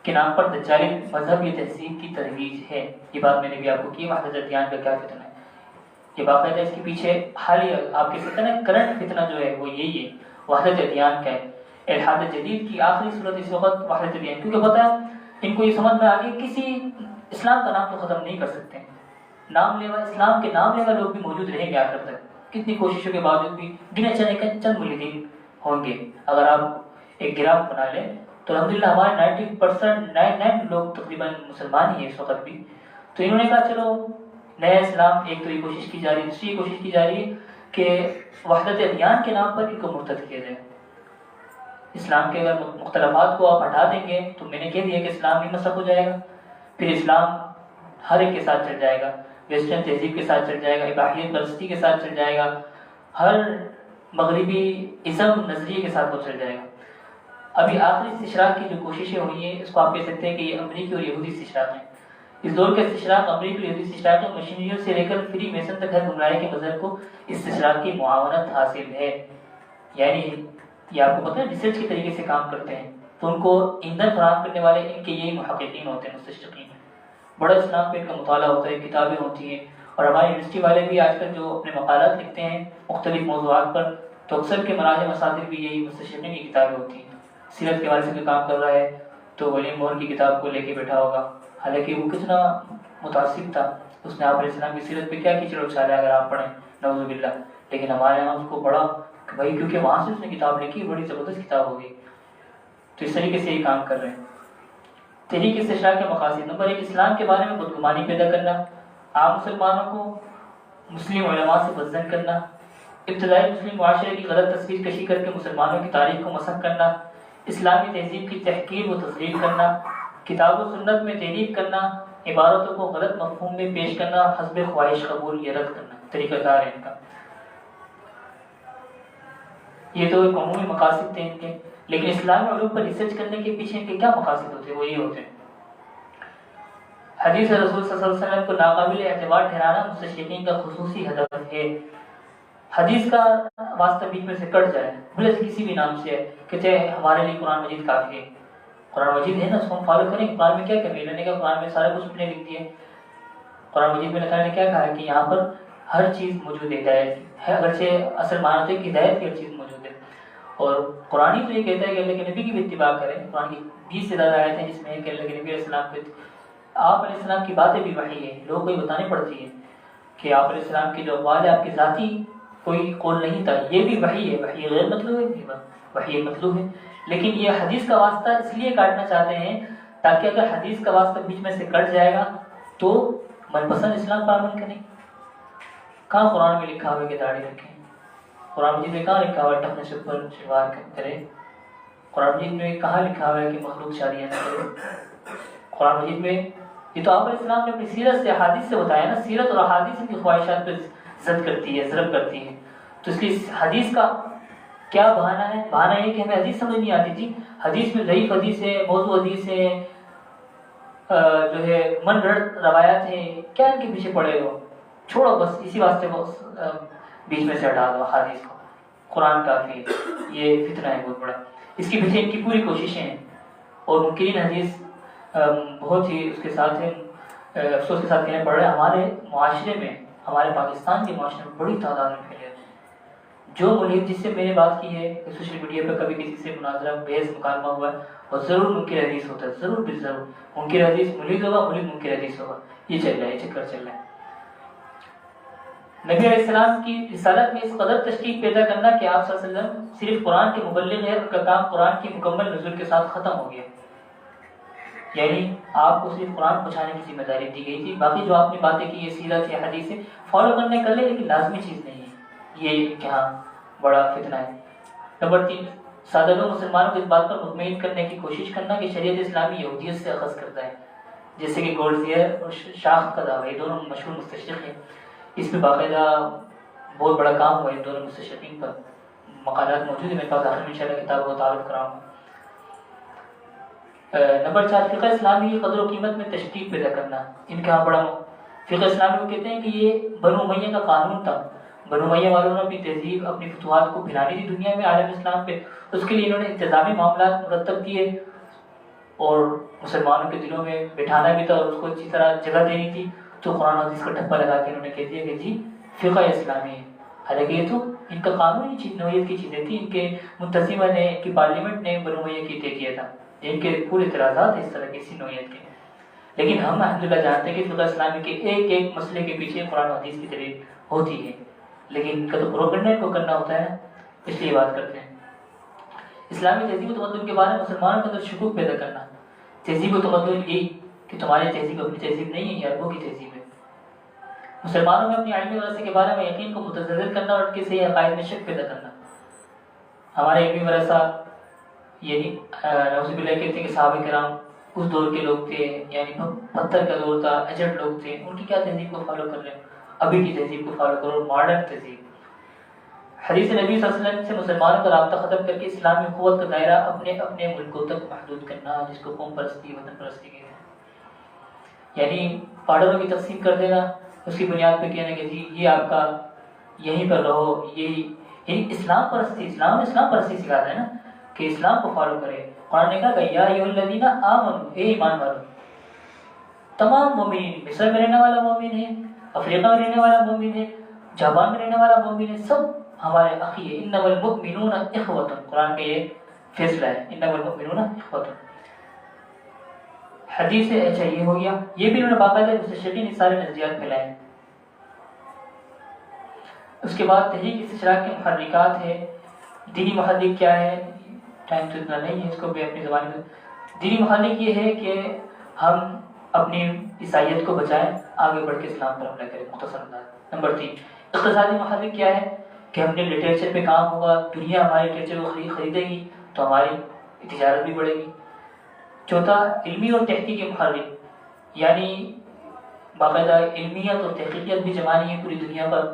کے نام پر دجالی مذہب یا تہذیب کی ترویج ہے. یہ بات میں نے بھی آپ کو کی، وحدت ادیان کا کیا فتنہ ہے. یہ باقاعدہ اس کے پیچھے حالی آپ کہہ سکتے ہیں کرنٹ فتنہ جو ہے وہ یہی ہے، وحدت ادیان کا ہے. الحاد جدید کی آخری صورت اس وقت وحدت ادیان، کیونکہ پتہ ہے ان کو یہ سمجھ میں آگے کسی اسلام کا نام تو ختم نہیں کر سکتے. نام لیوا اسلام کے نام لیوا لوگ بھی موجود رہیں گے آخر تک، کتنی کوششوں کے باوجود بھی گنے چنے چند ملحدین ہوں گے. اگر آپ ایک گراف بنا لیں تو الحمدللہ ہمارے 99% لوگ تقریباً مسلمان ہی ہیں اس وقت بھی. تو انہوں نے کہا چلو نیا اسلام، ایک تو یہ کوشش کی جا رہی ہے، دوسری یہ کوشش کی جا رہی ہے کہ وحدت ادیان کے نام پر ان کو مرتد کیا جائے. اسلام کے اگر مختلفات کو آپ ہٹا دیں گے تو میں نے کہہ دیا کہ اسلام ہی مسخ ہو جائے گا، پھر اسلام ہر ایک کے ساتھ چل جائے گا، ویسٹرن تہذیب کے ساتھ چل جائے گا، اباحیت پرستی کے ساتھ چل جائے گا، ہر مغربی ازم نظریے کے ساتھ وہ چل جائے گا. ابھی آخری استشراق کی جو کوششیں ہوئی ہیں اس کو آپ کہہ سکتے ہیں کہ یہ امریکی اور یہودی استشراق ہیں. اس دور کا استشراق امریکی اور یہودی استشراق ہے. مشینریوں سے لے کر فری میسن تک ہر گمراہی کے مظہر کو استشراق کی معاونت حاصل ہے. یعنی یہ آپ کو پتہ ہے ریسرچ کے طریقے سے کام کرتے ہیں تو ان کو ایندھن فراہم کرنے والے ان کے یہی محققین ہوتے ہیں، مستشرقین. بڑا اسلام پہ ان کا مطالعہ ہوتا ہے، کتابیں ہوتی ہیں. اور ہماری یونیورسٹی والے بھی آج کل جو اپنے مقالات لکھتے ہیں مختلف موضوعات پر تو اکثر کے مراجع مصادر بھی یہی مستشرقین کی کتابیں ہوتی ہیں. سیرت کے حوالے سے کوئی کام کر رہا ہے تو ولیم مور کی کتاب کو لے کے بیٹھا ہوگا، حالانکہ وہ کتنا متاثر تھا، اس نے آپ علیہ السلام کی سیرت پہ کیا کیچڑ اچھالا ہے اگر آپ پڑھیں، نعوذ باللہ. لیکن ہمارے یہاں اس کو بڑا کہ بھائی کیونکہ وہاں سے اس نے کتاب لکھی، بڑی زبردست کتاب ہوگی. تو اس طریقے سے یہ کام کر رہے ہیں. تحریک استشراق کے مقاصد: نمبر 1، اسلام کے بارے میں بدگمانی پیدا کرنا، عام مسلمانوں کو مسلم علماء سے بدظن کرنا، ابتدائی مسلم معاشرے کی غلط تصویر کشی کر کے مسلمانوں کی تاریخ کو مسخ کرنا، اسلامی تہذیب کی تحقیر و تضلیل کرنا، کتاب و سنت میں تحریف کرنا، عبارتوں کو غلط مفہوم میں پیش کرنا، حسب خواہش قبول یا رد کرنا. طریقہ کار ہے ان کا. یہ تو ایک عمومی مقاصد تھے ان کے. لیکن اسلامی علوم پر ریسرچ کرنے کے پیچھے ان کے کیا مقاصد ہوتے ہیں؟ وہ یہ ہوتے ہیں حدیث رسول صلی اللہ علیہ وسلم کو ناقابل اعتبار ٹھہرانا مستشرقین کا خصوصی ہدف ہے۔ حدیث کا واسطہ بیچ میں سے کٹ جائے، بھلے سے کسی بھی نام سے ہے، کہتے ہیں ہمارے لیے قرآن مجید کافی ہے، قرآن مجید ہے نا، اس کو ہم فالو کریں، قرآن میں کیا کمی ہے؟ اللہ نے کہا قرآن میں سارا کچھ اپنے لکھ دیا ہے۔ قرآن مجید میں اللہ تعالیٰ نے کیا کہا ہے کہ یہاں پر ہر چیز موجود ہے، ہدایت ہے، اگرچہ اصل معنی ہوتا ہے کہ ہدایت کی ہر چیز موجود ہے۔ اور قرآن ہی تو یہ کہتا ہے کہ اللہ کے نبی کی بھی اتباع کریں۔ قرآن کی 20 سے زیادہ آیتیں ہیں جس میں ہے کہ اللہ کے نبی علیہ السلام پہ آپ علیہ السلام کی باتیں بھی وحی ہے، لوگوں کو یہ بتانی پڑتی ہے کہ آپ علیہ السلام کی جو اقوال ہے آپ کی ذاتی کوئی قول نہیں تھا، یہ بھی وحی ہے، وحی غیر مطلوب ہے، وحی مطلوب ہے۔ لیکن یہ حدیث کا واسطہ اس لیے کاٹنا چاہتے ہیں تاکہ اگر حدیث کا واسطہ بیچ میں سے کٹ جائے گا تو من پسند اسلام پر عمل کریں۔ کہاں قرآن میں لکھا ہوا ہے کہ داڑھی رکھیں؟ قرآن مجید میں کہاں لکھا ہوا ہے ٹخنے سے اوپر شلوار کرے؟ قرآن مجید میں کہاں لکھا ہوا ہے کہ مخلوق شادیاں نہ کرے؟ قرآن مجید میں یہ تو آپ علیہ السلام نے اپنی سیرت سے احادیث سے بتایا نا، سیرت اور احادیث ان کی خواہشات پہ زد کرتی ہے، ضرب کرتی ہے، تو اس لیے حدیث کا کیا بہانہ ہے؟ بہانہ یہ کہ ہمیں حدیث سمجھ نہیں آتی تھی، حدیث میں ضعیف حدیث ہے، موضوع حدیث ہے، جو ہے من گھڑت روایات ہیں، کیا ان کے پیچھے پڑے ہو؟ چھوڑو بس، اسی واسطے کو بیچ میں سے ہٹا دو حدیث کو، قرآن کافی ہے۔ یہ فتنہ ہے بہت بڑا، اس کے پیچھے ان کی پوری کوششیں ہیں، اور منکرین حدیث بہت ہی اس کے ساتھ ہیں، افسوس کے ساتھ کہنے پڑ رہے ہیں ہمارے معاشرے میں، ہمارے پاکستان کے معاشرے میں بڑی تعداد میں پھیلے ہوئے ہیں۔ جو ملحد جس سے میں نے بات کی ہے کہ سوشل میڈیا پہ کبھی کسی سے مناظرہ بحث مکالمہ ہوا ہے اور ضرور منکر حدیث ہوتا ہے، ضرور بالضرور منکر حدیث ملحد ہوگا، ملحد منکر حدیث ہوگا، یہ چل رہا ہے، یہ چکر چل رہا ہے۔ نبی علیہ السلام کی رسالت میں اس قدر تشکیق پیدا کرنا کہ آپ صلی اللہ علیہ وسلم صرف قرآن کے مبلغ ہیں، ان کا کام قرآن کی مکمل نزول کے ساتھ ختم ہو گیا، یعنی آپ کو صرف قرآن پہنچانے کی ذمہ داری دی گئی تھی، باقی جو آپ نے باتیں کی یہ سیرت یا حدیث ہے فالو کرنے کر لیں، لیکن لازمی چیز نہیں ہے، یہ کہاں بڑا فتنہ ہے۔ نمبر 3، سادہ لوگ مسلمانوں کو اس بات پر مطمئن کرنے کی کوشش کرنا کہ شریعت اسلامی یہودیت سے اخذ کرتا ہے، جیسے کہ گولڈزیئر اور شاخ کا دعویٰ، یہ دونوں مشہور مستشرق ہیں، اس میں باقاعدہ بہت بڑا کام ہوا ہے ان دونوں مستشرقین پر، مقالات موجود ہیں میرے پاس، آخر میں انشاءاللہ کتاب کو تعارف کراؤں گا۔ نمبر 4، فقہ اسلامی کی قدر و قیمت میں تشکیق پیدا کرنا، ان کا بڑا فقہ اسلامی کو کہتے ہیں کہ یہ بنو امیہ کا قانون تھا، بنو امیہ والوں نے اپنی تہذیب اپنی فتوحات کو پھیلانی تھی دنیا میں، عالم اسلام پہ، اس کے لیے انہوں نے انتظامی معاملات مرتب کیے اور مسلمانوں کے دلوں میں بٹھانا بھی تھا اور اس کو اچھی طرح جگہ دینی تھی، تو قرآن حدیث کا ٹھپا لگا کے انہوں نے کہہ دیا کہ جی فقہ اسلامی ہے، حالانکہ یہ تو ان کا قانونی نوعیت کی چیزیں تھیں، ان کے منتظمہ نے، ان کی پارلیمنٹ نے بنو امیہ کی طے کیا تھا، جن کے پورے اعتراضات ہیں اس طرح کی اسی نوعیت کے، لیکن ہم الحمدللہ جانتے ہیں کہ فقہ اسلامی کے ایک ایک مسئلے کے پیچھے قرآن حدیث کی دلیل ہوتی ہے، لیکن ان کا تو پروپیگنڈا کو کرنا ہوتا ہے نا، اس لیے بات کرتے ہیں۔ اسلامی تہذیب و تمدن کے بارے میں مسلمانوں کے اندر شکوک پیدا کرنا، تہذیب و تمدن یہ کہ تمہاری تہذیب اپنی تہذیب نہیں ہے، یہ عربوں کی تہذیب ہے، مسلمانوں میں اپنی علمی ورثے کے بارے میں یقین کو متزلزل کرنا اور ان کے صحیح عقائد میں شک پیدا کرنا۔ ہمارے علمی ورثہ یعنی نعوذ باللہ کہتے ہیں کہ صحابہ کرام اس دور کے لوگ تھے، یعنی پتھر کا دور تھا، ایجنٹ لوگ تھے، ان کی کیا تہذیب کو فالو کر رہے ہیں؟ ابھی کی تہذیب کو فالو کرو، ماڈرن تہذیب۔ حدیث نبی صلی اللہ علیہ وسلم سے مسلمانوں کا رابطہ ختم کر کے اسلامی قوت کا دائرہ اپنے اپنے ملکوں تک محدود کرنا، جس کو قوم پرستی وطن پرستی کہتے ہیں، یعنی پارڈروں کی تقسیم کر دینا، اس کی بنیاد پہ کہنا کہ جی یہ آپ کا یہیں پر رہو، یہی اسلام پرستی، اسلام نے اسلام پرستی سکھاتا ہے نا کہ اسلام کو فالو کرے۔ قرآن نے کہا کہ یا ایھا الذین آمنوا، اے ایمان والو، تمام مومنین، مصر میں رہنے والا مومن ہے، افریقہ میں رہنے والا مومن ہے، جاپان میں رہنے والا مومن ہے، سب ہمارے اخی ہے، انما المؤمنون اخوۃ، قرآن کا یہ فیصلہ ہے، انما المؤمنون اخوۃ۔ حدیث ہے، اچھا یہ ہو گیا، یہ بھی انہوں نے باقاعدہ مستشرقین نے سارے نظریات پھیلائے۔ اس کے بعد تحریک استشراق کے محرکات ہے، دینی محرک کیا ہے؟ ٹائم تو اتنا نہیں ہے، اس کو بھی اپنی زبان میں۔ دینی محرک یہ ہے کہ ہم اپنی عیسائیت کو بچائیں، آگے بڑھ کے اسلام پر حملہ کریں، مختصر انداز۔ نمبر 3، اقتصادی محرک کیا ہے کہ ہم نے لٹریچر پہ کام ہوگا، دنیا ہمارے لٹریچر کو خریدے گی تو ہماری تجارت بھی بڑھے گی۔ چوتھا، علمی اور تحقیقی محرک، یعنی باقاعدہ علمیت اور تحقیقیت بھی جمانی ہے پوری دنیا پر،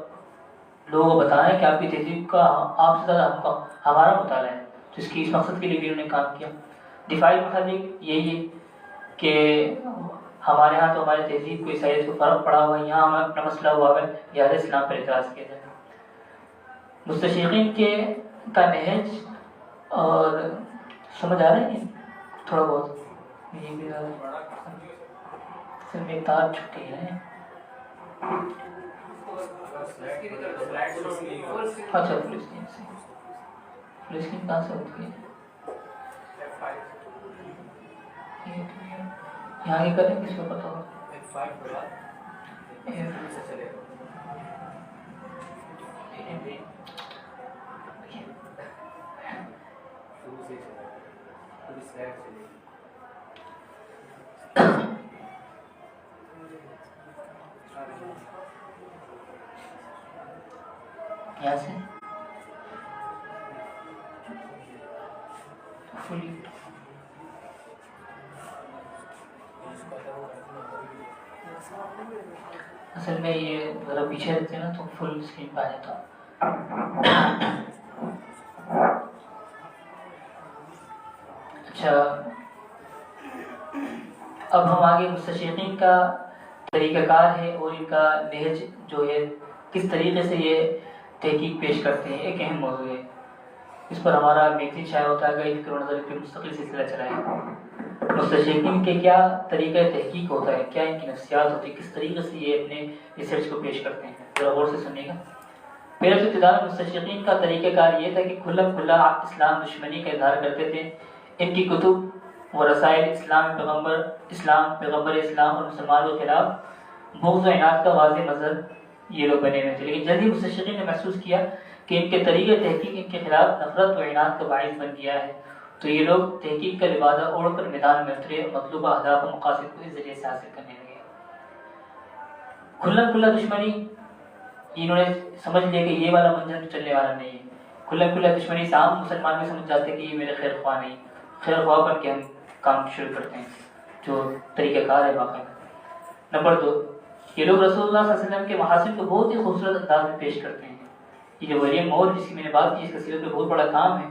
لوگوں کو بتانا ہے کہ آپ کی تہذیب کا آپ سے زیادہ ہمارا مطالعہ ہے، تو اس کی اس مقصد کے لیے بھی انہوں نے کام کیا۔ دفاعی محرک یہی ہے کہ ہمارے ہاں تو ہماری تہذیب کو عیسائیت کو فرق پڑا ہوا ہے، یہاں ہمیں اپنا مسئلہ ہوا ہے یار اسلام پر اعتراض کیا جائے۔ مستشرقین کے کا نہج اور سمجھ آ رہا ہے کہ تھوڑا بہت یہ بھی صرف ایک تار چھٹی ہے۔ اچھا فلسطین سے، فلسطین کہاں سے ہوتی ہے؟ یہاں کی کریں کس کو پتا ہو؟ یہاں سے اصل میں یہ ذرا پیچھے رہتے نا تو فل اسکرین پہ آ جاتا۔ اچھا اب ہم آگے مستشرقین کا طریقہ کار ہے اور ان کا نہج جو ہے کس طریقے سے یہ تحقیق پیش کرتے ہیں، ایک اہم موضوع ہے۔ اس پر ہمارا میگزین شائع ہوتا ہے، گئی فکر نظر پہ مستقل سلسلہ چلا ہے۔ مستشرقین کے کیا طریقہ تحقیق ہوتا ہے، کیا ان کی نفسیات ہوتی ہے، کس طریقے سے یہ اپنے ریسرچ کو پیش کرتے ہیں، ذرا غور سے سنیے گا۔ پہلے تو ابتدا میں مستشرقین کا طریقہ کار یہ تھا کہ کھلا کھلا اسلام دشمنی کا اظہار کرتے تھے۔ ان کی کتب و رسائل اسلام پیغمبر اسلام اور مسلمانوں کے خلاف بغض و عناد کا واضح مظہر یہ لوگ بنے ہوئے تھے، لیکن جلد ہی مستشرقین نے محسوس کیا کہ ان کے طریقہ تحقیق ان کے خلاف نفرت و عناد کا باعث بن گیا ہے، تو یہ لوگ تحقیق کا لبادہ اوڑھ کر میدان میں اترے، مطلوبہ اہداف و مقاصد کو اس ذریعے سے حاصل کرنے لگے۔ کھلا کھلا دشمنی انہوں نے سمجھ لیا کہ یہ والا منظر چلنے والا نہیں ہے۔ کھلا کھلا دشمنی سے عام مسلمان بھی سمجھ جاتے ہیں کہ یہ میرے خیر خواہ نہیں، خیر خواہ بن کے ہم کام شروع کرتے ہیں، جو طریقہ کار ہے باقاعدہ۔ نمبر 2، یہ لوگ رسول اللہ صلی اللہ علیہ وسلم کے محاسن کو بہت ہی خوبصورت انداز میں پیش کرتے ہیں۔ یہ جو ولیم مور جس کی میں نے بات کی، اس کا سیرت میں بہت بڑا کام ہے،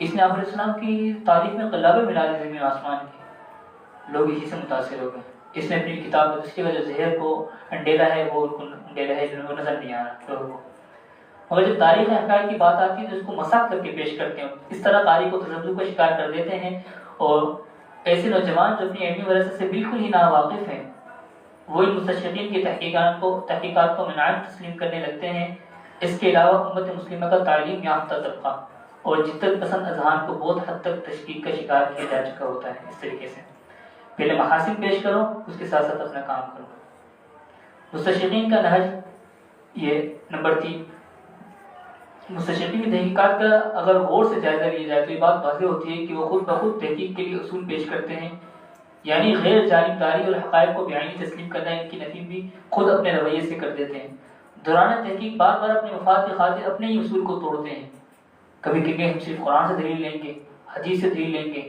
اس نے آپ علیہ السلام کی تاریخ میں قلابیں ملا دی زمین و آسمان کی، لوگ اسی سے متاثر ہو گئے۔ اس نے اپنی کتاب میں دوسری وجہ زہر کو انڈیلا ہے، وہ ان کو انڈیلا ہے جنہوں کو نظر نہیں آ رہا لوگوں کو، مگر جب تاریخ حقائق کی بات آتی ہے تو اس کو مسخ کر کے پیش کرتے ہیں، اس طرح قاری کو تذبذب کا شکار کر دیتے ہیں، اور ایسے نوجوان جو اپنی علمی ورثے سے بالکل ہی ناواقف ہیں وہ ان مستشرقین کی تحقیقات کو مناعت تسلیم کرنے لگتے ہیں۔ اس کے علاوہ امت مسلمہ کا تعلیم یافتہ طبقہ اور جدت پسند اذہان کو بہت حد تک تشکیک کا شکار کیا جا چکا ہوتا ہے۔ اس طریقے سے پہلے محاسن پیش کرو، اس کے ساتھ ساتھ اپنا کام کرو۔ مستشرقین کا نہج یہ نمبر 3، مستشرقین کی تحقیقات کا اگر غور سے جائزہ لیا جائے تو یہ بات واضح ہوتی ہے کہ وہ خود بخود تحقیق کے لیے اصول پیش کرتے ہیں، یعنی غیر جانبداری اور حقائق کو بعینی تسلیم کرنا ان کی نفی بھی خود اپنے رویے سے کر دیتے ہیں۔ دوران تحقیق بار بار اپنے مفاد کی خاطر اپنے ہی اصول کو توڑتے ہیں، کبھی کبھی ہم صرف قرآن سے دلیل لیں گے، حدیث سے دلیل لیں گے،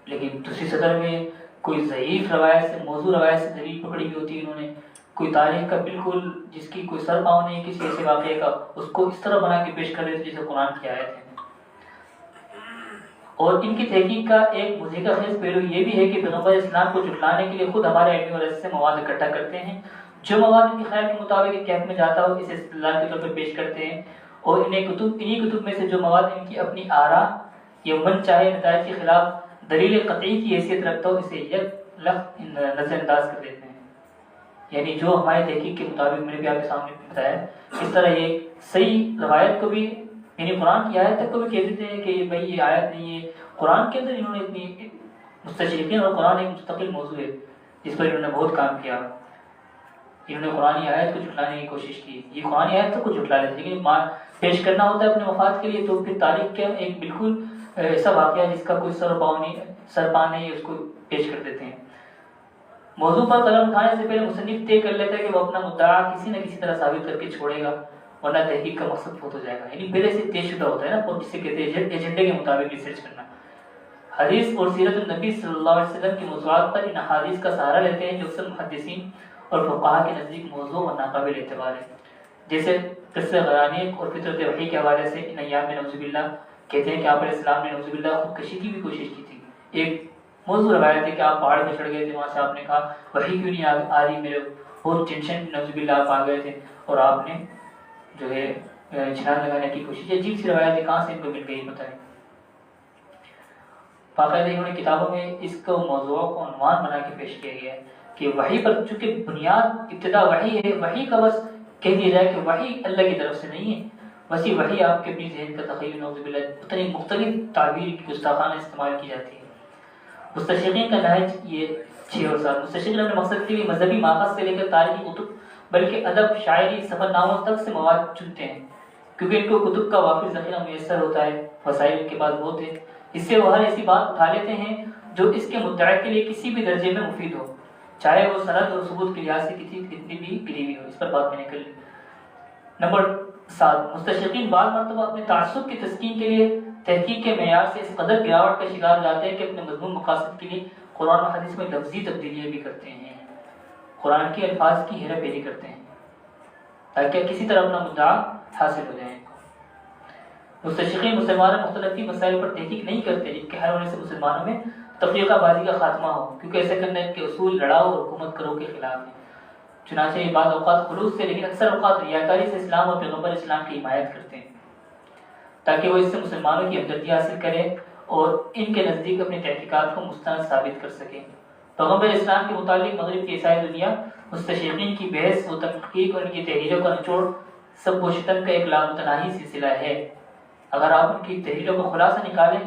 لیکن دوسری صدر میں کوئی ضعیف روایت سے، موضوع روایت سے دلیل پکڑی ہوئی ہوتی ہے انہوں نے، کوئی تاریخ کا بالکل جس کی کوئی سر پاؤں نہیں کسی ایسے واقعے کا، اس کو اس طرح بنا کے پیش کر دیتے جیسے قرآن کی آیت ہے۔ اور ان کی تحقیق کا ایک مضحکہ خیز پہلو یہ بھی ہے کہ پیغمبر اسلام کو جھٹلانے کے لیے خود ہمارے علمی ورثے سے مواد اکٹھا کرتے ہیں، جو مواد ان کے خیال کے مطابق ایک کیف میں جاتا ہو اسے استدلال کے طور پر پیش کرتے ہیں، اور انہیں انہی کتب میں سے جو مواد ان کی اپنی آراء یا من چاہے نتائج کے خلاف دلیل قطعی کی حیثیت رکھتا ہو اسے یک لخت نظر انداز کر دیتے ہیں۔ یعنی جو ہمارے تحقیق کے مطابق میں نے بھی آپ کے سامنے بتایا، اس طرح یہ صحیح روایت کو بھی، یعنی قرآن کی آیت تک کو بھی کہہ دیتے ہیں کہ بھائی یہ آیت نہیں ہے، قرآن کے اندر انہوں نے اتنی مستشرقین، اور قرآن ایک مستقل موضوع ہے جس پر انہوں نے بہت کام کیا، انہوں نے قرآن آیت کو جھٹلانے کی کوشش کی، یہ قرآن آیت تک کو جھٹلا لیتے، لیکن پیش کرنا ہوتا ہے اپنے مفاد کے لیے تو پھر تاریخ کا ایک بالکل ایسا واقعہ جس کا کوئی سر پا نہیں ہے اس کو پیش کر دیتے ہیں۔ موضوع پر قلم اٹھانے سے پہلے مصنف طے کر لیتا ہے کہ وہ اپنا مدعا کسی نہ کسی طرح ثابت کر کے چھوڑے گا، ورنہ تحقیق کا مقصد فوت ہو جائے گا، یعنی پہلے سے طے شدہ ہوتا ہے نا، جسے کہتے ہیں ایجنڈے کے مطابق ریسرچ کرنا۔ حدیث اور سیرت النبی صلی اللہ علیہ وسلم کی موضوعات پر ان احادیث کا سہارا لیتے ہیں جو اکثر محدثین اور فقہاء کے نزدیک موضوع اور ناقابل اعتبار ہے، جیسے قصہ غرانیق اور فطرت وحی کے حوالے سے ان ایام میں نعوذ باللہ کہتے ہیں کہ آپ علیہ السلام نے نعوذ باللہ خودکشی کی بھی کوشش کی تھی، ایک موضوع روایت ہے کہ آپ پہاڑ پہ چڑھ گئے تھے، وہاں سے آپ نے کہا وحی کیوں نہیں آ رہی، میرے بہت ٹینشن، نعوذ باللہ آپ آ گئے تھے اور آپ نے جو ہے چھلانگ لگانے کی کوشش کی۔ عجیب سی روایت ہے، کہاں سے ان کو مل گئی پتہ نہیں۔ باقاعدہ انہوں نے کتابوں میں اس کو موضوع کو عنوان بنا کے پیش کیا گیا ہے کہ وحی پر، چونکہ بنیاد ابتدا وحی ہے، وحی کا بس کہہ دیا جائے کہ وحی اللہ کی طرف سے نہیں ہے، ویسی وحی آپ کے اپنی ذہن کا تخیل، نعوذ باللہ پتہ نہیں مختلف تعبیر کی گستاخانہ استعمال کی جاتی ہے۔ مستشرقین کا نہج یہ 6 اور 7، مستشرقین اپنے مقصد کے لیے مذہبی ماخذ سے لے کر تاریخی کتب بلکہ ادب، شاعری، سفر ناموں تک سے مواد چنتے ہیں، کیونکہ ان کو کتب کا وافر ذخیرہ میسر ہوتا ہے، وسائل ان کے پاس بہت ہے، اس سے وہ ہر ایسی بات اٹھا لیتے ہیں جو اس کے مدعی کے لیے کسی بھی درجے میں مفید ہو، چاہے وہ سند اور ثبوت کے لحاظ سے کتنی بھی گری ہوئی ہو۔ اس پر بات میں نے کر لی۔ نمبر 7، مستشرقین بعض مرتبہ اپنے تعصب کی تسکین کے لیے تحقیق کے معیار سے اس قدر گراوٹ کا شکار ہو جاتے ہیں کہ اپنے مضمون مقاصد کے لیے قرآن و حدیث میں لفظی تبدیلیاں بھی کرتے ہیں، قرآن کے الفاظ کی ہیرا پھیری کرتے ہیں تاکہ کسی طرح اپنا مدعا حاصل ہو جائے۔ مستشرقین مسلمانوں مختلف مسائل پر تحقیق نہیں کرتے جن کے حل ہونے سے مسلمانوں میں تفریقہ بازی کا خاتمہ ہو، کیونکہ ایسا کرنا ان کے اصول لڑاؤ اور حکومت کرو کے خلاف ہے۔ چنانچہ یہ بعض اوقات خلوص سے لیکن اکثر اوقات ریاکاری سے اسلام اور پیغمبر اسلام کی حمایت کرتے ہیں تاکہ وہ اس سے مسلمانوں کی ہمدردی حاصل کرے اور ان کے نزدیک اپنی تحقیقات کو مستند ثابت کر سکے۔ پیغمبر اسلام کے متعلق مغرب کی عیسائی دنیا مستشرقین کی بحث و تحقیق اور ان کی تحریروں کا نچوڑ سب و شتن کا ایک لامتناہی سلسلہ ہے۔ اگر آپ ان کی تحریروں کا خلاصہ نکالیں،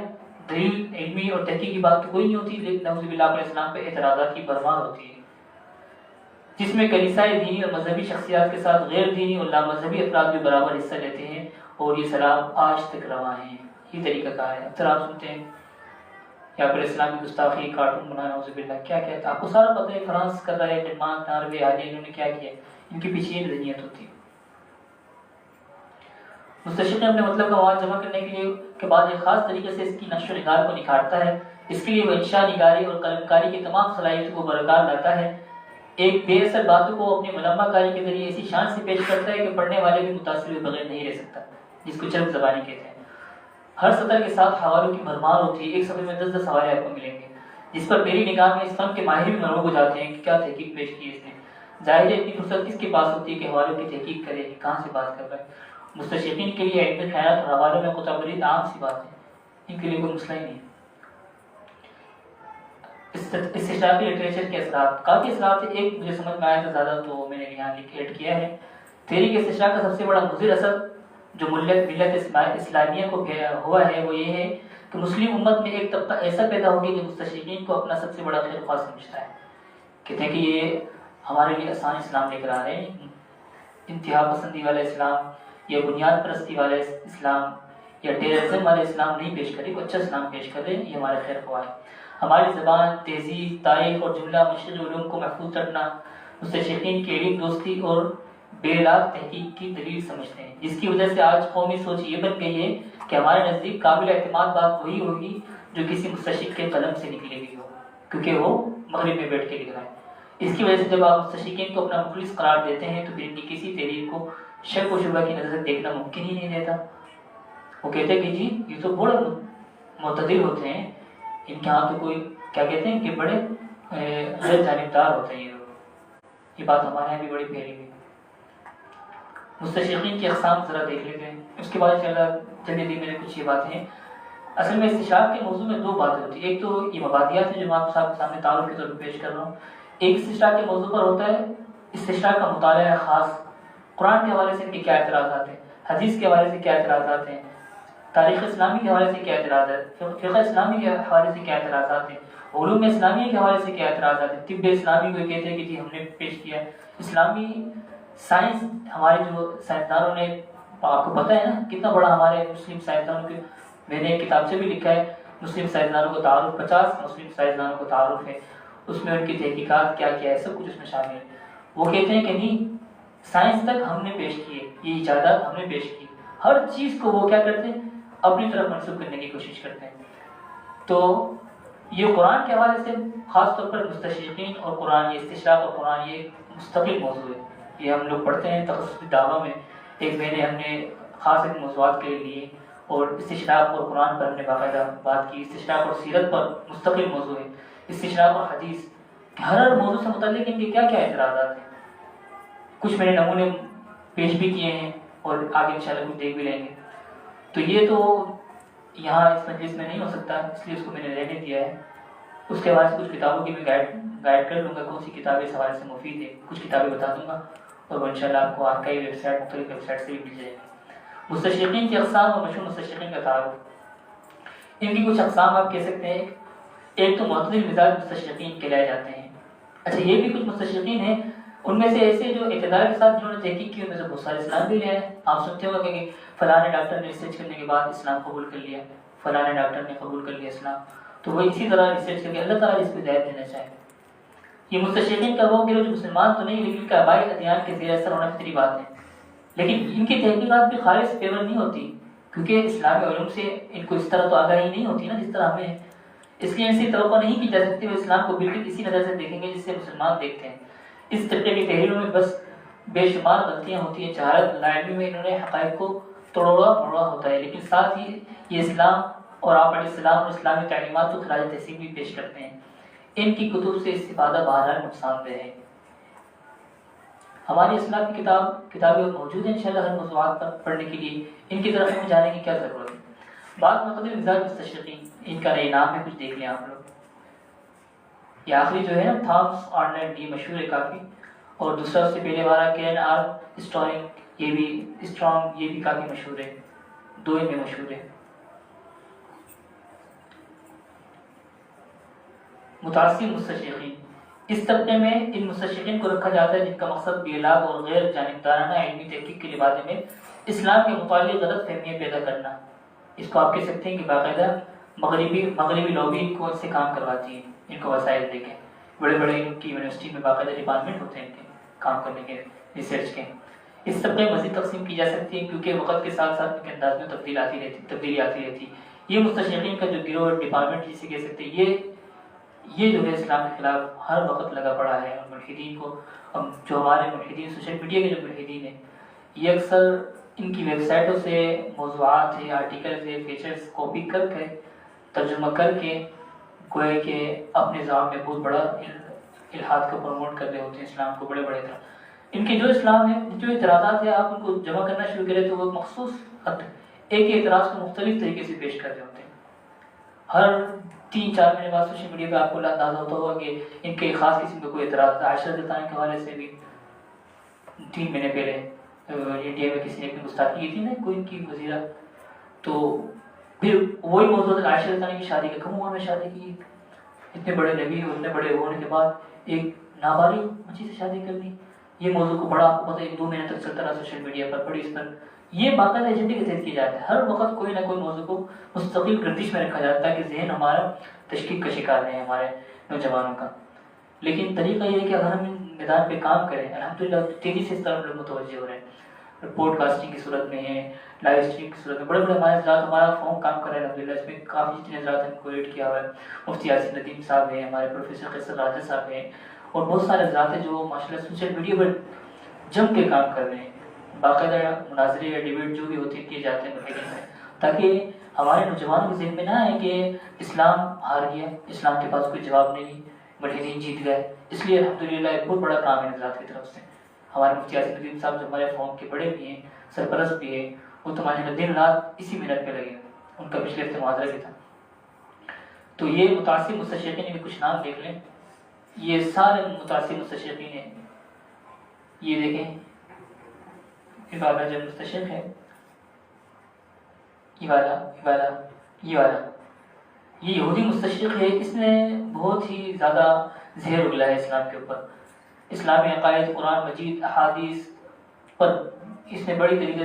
دلیل علمی اور تحقیقی بات تو کوئی نہیں ہوتی، لیکن نعوذ باللہ علیہ السلام پہ اعتراضات کی بھرمار ہوتی ہے، جس میں کلیسائی دینی اور مذہبی شخصیات کے ساتھ غیر دینی اور لامذہبی افراد بھی برابر حصہ لیتے ہیں، اور یہ سلام آج تک رواں ہیں۔ یہ طریقہ کار ہے۔ اکثر آپ سنتے ہیں یا پھر اسلامی گستاخی، کارٹون بنانا، نعوذ باللہ کیا کہتا ہے، آپ کو سارا پتہ ہے، فرانس کر رہا ہے، ڈنمارک، ناروے آدی، انہوں نے کیا کیا، ان کے پیچھے یہ ذہنیت ہوتی ہے۔ مستشرق نے اپنے مطلب کا مواد جمع کرنے کے لیے کے بعد ایک خاص طریقے سے اس کی نقش و نگار کو نکھارتا ہے، اس کے لیے وہ انشاء نگاری اور قلم کاری کی تمام صلاحیتوں کو برقرار لاتا ہے، ایک بے اثر باتوں کو اپنی ملمہ کاری کے ذریعے ایسی شان سے پیش کرتا ہے کہ پڑھنے والے بھی متاثر ہوئے بغیر نہیں رہ سکتا، جس کو چرب زبانی کہتے ہیں۔ ہر سطر کے ساتھ حوالوں کی بھرمار ہوتی ہے، ایک صفحے میں 10 حوالے آپ کو ملیں گے، جس پر میری نگاہ میں اس فن کے ماہر بھی مرعوب ہو جاتے ہیں کہ کیا تحقیق پیش کی اس نے۔ ظاہر ہے اتنی فرصت کس کے پاس ہوتی ہے کہ حوالوں کی تحقیق کرے کہ کہاں سے بات کر رہا ہے۔ مستشرقین کے لیے علم خیانت اور حوالوں میں قطع برید عام سی بات ہے، ان کے لیے کوئی مسئلہ ہی نہیں ہے۔ استشراقی لٹریچر کے اثرات، کافی اثرات ہیں، ایک مجھے سمجھ میں آیا تھا زیادہ تو میں نے یہاں ایڈ کیا ہے۔ تحریک استشراق کا سب سے بڑا مضر اثر جو ملت اسلامیہ کو ہوا ہے وہ یہ ہے کہ مسلم امت میں ایک طبقہ ایسا پیدا ہو گیا جو مستشرقین کو اپنا سب سے بڑا خیر خواہ سمجھتا ہے، کہتے ہیں کہ یہ ہمارے لیے آسان اسلام لے کر آ رہے ہیں، انتہا پسندی والا اسلام یا بنیاد پرستی والا اسلام یا ٹیررزم والا اسلام نہیں پیش کرے، وہ اچھا اسلام پیش کر رہے ہیں، یہ ہمارے خیر خواہ ہے۔ ہماری زبان، تہذیب، تاریخ اور جملہ مشرقی علوم کو محفوظ رکھنا مستشرقین کی علم دوستی اور بے لاگ تحقیق کی دلیل سمجھتے ہیں، جس کی وجہ سے آج قومی سوچ یہ بن گئی ہے کہ ہمارے نزدیک قابل اعتماد بات وہی ہوگی جو کسی مستشرق کے قلم سے نکلی ہوئی ہو، کیونکہ وہ مغرب میں بیٹھ کے لکھ رہا ہے۔ اس کی وجہ سے جب آپ مستشرقین کو اپنا مخلص قرار دیتے ہیں تو پھر ان کی کسی تحریر کو شک و شبہ کی نظر سے دیکھنا ممکن ہی نہیں رہتا۔ وہ کہتے ہیں کہ جی یہ تو بڑے معتدل ہوتے ہیں، ان کے ہاں تو کوئی کیا کہتے ہیں کہ بڑے غیر جانبدار ہوتے ہیں یہ لوگ، یہ بات ہمارے یہاں بھی بڑی پھیلی ہوئی۔ مستشرقین کی اقسام ذرا دیکھ لیتے ہیں، اس کے بعد انشاءاللہ جلدی میں نے کچھ یہ باتیں ہیں۔ اصل میں استشراق کے موضوع میں 2 باتیں ہوتی ہیں، ایک تو یہ مبادیات ہیں جو میں آپ کے سامنے تعارف کے طور پر پیش کر رہا ہوں، ایک استشراق کے موضوع پر ہوتا ہے استشراق کا مطالعہ خاص، قرآن کے حوالے سے ان کے کیا اعتراضات ہیں، حدیث کے حوالے سے کیا اعتراضات ہیں، تاریخ اسلامی کے حوالے سے کیا اعتراضات ہیں، فقہ اسلامی کے حوالے سے کیا اعتراضات ہیں، علوم اسلامیہ کے حوالے سے کیا اعتراضات ہیں، طب اسلامی کو کہتے ہیں کہ جی ہم نے پیش کیا، اسلامی سائنس ہمارے جو سائنسدانوں نے، آپ کو پتہ ہے نا کتنا بڑا ہمارے مسلم سائنسدانوں کے، میں نے ایک کتاب سے بھی لکھا ہے مسلم سائنسدانوں کو تعارف، 50 مسلم سائنسدانوں کو تعارف ہے، اس میں ان کی تحقیقات کیا کیا ہے سب کچھ اس میں شامل ہے۔ وہ کہتے ہیں کہ نہیں سائنس تک ہم نے پیش کیے، یہ ایجادات ہم نے پیش کی، ہر چیز کو وہ کیا کرتے ہیں اپنی طرف منسوخ کرنے کی کوشش کرتے ہیں۔ تو یہ قرآن کے حوالے سے خاص طور پر مستشرقین اور قرآن، یہ استشراق اور قرآن یہ مستقل موضوع ہے، یہ ہم لوگ پڑھتے ہیں تخصصی دعویٰ میں، ایک مہینے ہم نے خاص ان موضوعات کے لیے، اور استشراق اور قرآن پر ہم نے باقاعدہ بات کی، استشراق اور سیرت پر مستقل موضوع ہے، استشراق اور حدیث، ہر موضوع سے متعلق ان کے کیا کیا اعتراضات ہیں، کچھ میں نے نمونے پیش بھی کیے ہیں اور آگے انشاءاللہ کچھ دیکھ بھی لیں گے۔ تو یہ تو یہاں اس مجلس میں نہیں ہو سکتا، اس لیے اس کو میں نے رہنے دیا ہے۔ اس کے بعد کچھ کتابوں کی بھی گائیڈ کر لوں گا، کون سی کتابیں اس حوالے سے مفید ہے، کچھ کتابیں بتا دوں گا، اور وہ انشاءاللہ آپ کو آرکائی ویب سائٹ، مختلف ویب سائٹ سے بھی مل جائے گی۔ مستشرقین کی اقسام اور مشہور مستشرقین کا تعارف۔ ان کی کچھ اقسام آپ کہہ سکتے ہیں، ایک تو معتدل مزاج مستشرقین کہلائے جاتے ہیں۔ اچھا، یہ بھی کچھ مستشرقین ہیں، ان میں سے ایسے جو اعتدال کے ساتھ جنہوں نے تحقیق کی، ان میں سے بہت سارے اسلام بھی لے ہیں۔ آپ سنتے ہو کہ فلاں ڈاکٹر نے ریسرچ کرنے کے بعد اسلام قبول کر لیا، فلاں ڈاکٹر نے قبول کر لیا اسلام، تو وہ اسی طرح ریسرچ کر کے اللہ تعالیٰ اس کو ہدایت دینا چاہے۔ یہ مستشرقین کا وہ گروہ جو مسلمان تو نہیں لیکن ان کا آبائی ادیان کے زیر اثر ہونا فطری بات ہے، لیکن ان کی تحقیقات بھی خالص فیور نہیں ہوتی، کیونکہ اسلامی علوم سے ان کو اس طرح تو آگاہی نہیں ہوتی نا جس طرح ہمیں ہے، اس لیے ایسی توقع نہیں کی جا سکتی وہ اسلام کو بالکل اسی نظر سے دیکھیں گے جس سے مسلمان دیکھتے ہیں۔ اس طبقے کی تحریروں میں بس بے شمار غلطیاں ہوتی ہیں، جہالت، لاعلمی میں انہوں نے حقائق کو توڑا موڑا ہوتا ہے، لیکن ساتھ ہی یہ اسلام اور آپ علیہ السلام اور اسلامی تعلیمات کو خراج تحسین بھی پیش کرتے ہیں۔ ان کی کتب سے استفادہ بہرحال نقصان دہ ہے۔ ہماری اسلام کی کتابیں موجود ہیں انشاءاللہ ہر موضوعات پر پڑھنے کے لیے، ان کی طرف ہمیں جانے کی کیا ضرورت ہے۔ بات معتدل مزاج مستشرقین، ان کا نئے نام ہے، کچھ دیکھ لیں آپ لوگ۔ یہ آخری جو ہے نا تھامس آرنلڈ، یہ مشہور ہے کافی، اور دوسرا اس سے پہلے والا کین آر اسٹرانگ، یہ بھی کافی مشہور ہے، دو ان میں مشہور ہے۔ متعصب مستشرقین، اس طبقے میں ان مستشرقین کو رکھا جاتا ہے جن کا مقصد بیلاگ اور غیر جانبدارانہ علمی تحقیق کے لبادے میں اسلام کے متعلق غلط فہمیاں پیدا کرنا۔ اس کو آپ کہہ سکتے ہیں کہ باقاعدہ مغربی لوبی کو ان سے کام کرواتی ہے، ان کو وسائل دے کے، بڑے بڑے ان کی یونیورسٹی میں باقاعدہ ڈپارٹمنٹ ہوتے ہیں ان کے کام کرنے کے، ریسرچ کے۔ اس طبقے میں مزید تقسیم کی جا سکتی ہے کیونکہ وقت کے ساتھ ساتھ ان کے انداز میں تبدیلی آتی رہتی۔ یہ مستشرقین کا جو گروہ ڈپارٹمنٹ جسے کہہ سکتے ہیں، یہ جو ہے اسلام کے خلاف ہر وقت لگا پڑا ہے، اور ملحدین کو، جو ہمارے ملحدین سوشل میڈیا کے جو ملحدین ہیں، یہ اکثر ان کی ویب سائٹوں سے موضوعات ہیں، آرٹیکلز ہیں، فیچرز کاپی کر کے ترجمہ کر کے گویا کہ اپنے نظام میں بہت بڑا الحاد کو پروموٹ کر رہے ہوتے ہیں، اسلام کو بڑے طرح۔ ان کے جو اسلام ہے، جو اعتراضات ہیں، آپ ان کو جمع کرنا شروع کریں تو وہ مخصوص ایک ہی اعتراض کو مختلف طریقے سے پیش کر رہے ہوتے ہیں۔ ہر 3-4 مہینے بعد سوشل میڈیا پہ آپ کو اندازہ ہوتا ہوگا کہ ان کے خاص قسم کا کوئی اعتراض تھا۔ عائشہ رضی اللہ عنہا کے حوالے سے بھی 3 مہینے پہلے انڈیا میں کسی نے اپنی گستاخی کی تھی نا، کوئی ان کی وزیرہ، تو پھر وہی موضوع تھا عائشہ رضی اللہ عنہا کی شادی کا، کم عمر میں شادی کی، اتنے بڑے نبی اور اتنے بڑے ہونے کے بعد ایک نابالغ بچی سے شادی کر لی۔ یہ موضوع کو بڑا، آپ کو پتہ ہے 2 مہینے تک چلتا رہا سوشل میڈیا پر، بڑی اس پر یہ باقاعدہ ایجنڈے کے تحت کیا جاتا ہے۔ ہر وقت کوئی نہ کوئی موضوع کو مستقل گردش میں رکھا جاتا ہے کہ ذہن ہمارا تشکیک کا شکار ہے ہمارے نوجوانوں کا۔ لیکن طریقہ یہ ہے کہ اگر ہم میدان پہ کام کریں، الحمدللہ تیزی سے اس طرف لوگ متوجہ ہو رہے ہیں، پوڈ کاسٹنگ کی صورت میں ہے، لائیو اسٹریم کی صورت میں، بڑے ہمارے حضرات، ہمارا فارم کام کر رہے ہیں الحمدللہ، اس میں کافی جتنے حضرات ہیں کو ایڈ کیا ہوا ہے۔ مفتی یاسین ندیم صاحب ہیں، ہمارے پروفیسر قیصر راجہ صاحب ہیں، اور بہت سارے حضرات ہیں جو ماشاءاللہ سوشل میڈیا پر جم کے کام کر رہے ہیں۔ باقاعدہ مناظرے یا ڈیبیٹ جو بھی ہوتے ہیں کیے جاتے ہیں ملحدین میں، تاکہ ہمارے نوجوانوں کے ذہن میں نہ آئے کہ اسلام ہار گیا، اسلام کے پاس کوئی جواب نہیں، ملحدین جیت گئے۔ اس لیے الحمدللہ ایک بہت بڑا کام ہے حضرات کی طرف سے۔ ہمارے مفتی یاسین ندیم صاحب جو ہمارے قوم کے بڑے بھی ہیں، سرپرست بھی ہیں، وہ تو ماشاءاللہ دن رات اسی محنت پہ لگے، ان کا پچھلے ہفتے محاضرہ بھی تھا۔ تو یہ متعصب مستشرقین کے کچھ نام دیکھ لیں، یہ سارے متعصب مستشرقین ہیں۔ یہ دیکھیں، یہ والا جو مستشرق ہے، یہ یہودی مستشرق ہے، اس نے بہت ہی زیادہ زہر اگلا ہے اسلام کے اوپر، اسلامی عقائد، قرآن مجید، احادیث پر اس نے بڑی طریقے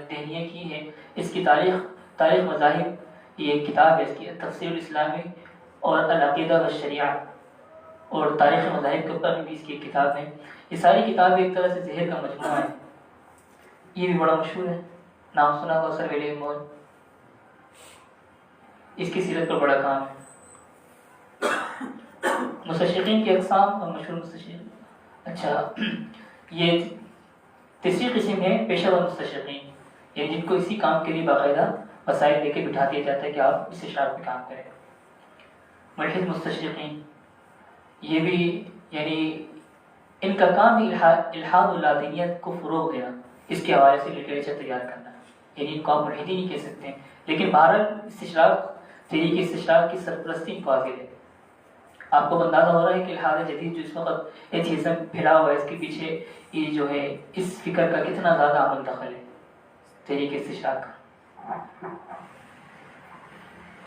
دہنیاں کی ہیں۔ اس کی تاریخ مذاہب، یہ ایک کتاب ہے اس کی، تفسیر الاسلامی اور العقیدہ والشریعہ، اور تاریخ مذاہب کے اوپر بھی اس کی ایک کتاب ہے۔ یہ ساری کتابیں ایک طرح سے زہر کا مجموعہ ہے۔ یہ بھی بڑا مشہور ہے، نام سنا ہوگا سر ویلیم مور، اس کی سیرت پر بڑا کام ہے۔ مستشرقین کی اقسام اور مشہور مستشرق۔ اچھا، یہ تیسری قسم ہے پیشہ ور مستشرقین، یعنی جن کو اسی کام کے لیے باقاعدہ وسائل لے کے بٹھا دیا جاتا ہے کہ آپ اس اشراق پہ کام کریں۔ ملحد مستشرقین یہ بھی یعنی ان کا کام ہی الحاد اللادینیت کو فروغ دینا، اس کے حوالے سے لٹریچر تیار کرنا، یعنی ان کو آپ ملحدی نہیں کہہ سکتے ہیں، لیکن بہرحال استشراق طریقے استشراق کی سرپرستی فاضل ہے۔ آپ کو اندازہ ہو رہا ہے کہ الحاد جدید جو اس وقت ایتھیزم پھیلا ہوا ہے، اس کے پیچھے یہ جو ہے اس فکر کا کتنا زیادہ عمل دخل ہے طریقے استشراق کا۔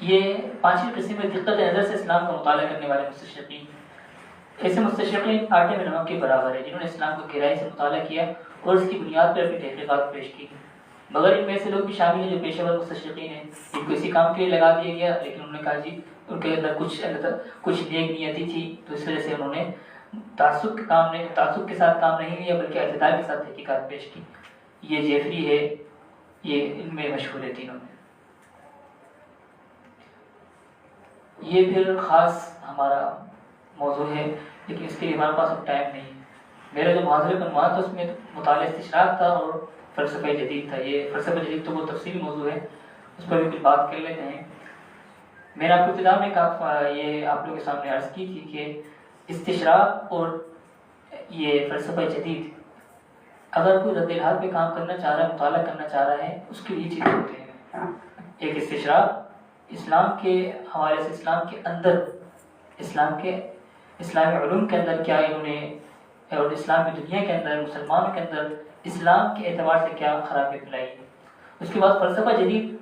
یہ پانچویں قسم میں دقت نظر سے اسلام کا مطالعہ کرنے والے مستشرقین، ایسے مستشرقین آٹے میں نمک کے برابر ہے جنہوں نے اسلام کو گہرائی سے مطالعہ کیا اور اس کی بنیاد پر اپنی تحقیقات پیش کی، مگر ان میں سے لوگ بھی شامل ہیں جو پیشہ ور مستشرقین ہیں، جن کو اسی کام کے لیے لگا دیا گیا، لیکن انہوں نے کہا جی ان کے اندر کچھ نیک نیتی تھی، تو اس وجہ سے انہوں نے تعصب کے ساتھ کام نہیں لیا بلکہ اعتدال کے ساتھ تحقیقات پیش کی۔ یہ جیفری ہے، یہ ان میں مشہور ہے تینوں میں۔ یہ پھر خاص ہمارا موضوع ہے، لیکن اس کے لیے ہمارے پاس اب ٹائم نہیں ہے۔ میرا جو محاضرے کا عنوان تھا اس میں مطالعہ استشراق تھا اور فلسفہ جدید تھا۔ یہ فلسفہ جدید تو بہت تفصیلی موضوع ہے، اس پر بھی کچھ بات کر لیتے ہیں۔ میں نے آپ کو ابتدا میں یہ آپ لوگوں کے سامنے عرض کی تھی کہ استشراق اور یہ فلسفہ جدید اگر کوئی رد الحال پہ کام کرنا چاہ رہا ہے، مطالعہ کرنا چاہ رہا ہے، اس کے لیے چیزیں ہوتے ہیں۔ ایک استشراق اسلام کے حوالے سے، اسلام کے اندر، اسلامی علوم کے اندر کیا انہوں نے، اور اسلامی دنیا کے اندر، مسلمانوں کے اندر اسلام کے اعتبار سے کیا خرابی پھیلائی۔ اس کے بعد فلسفہ جدید،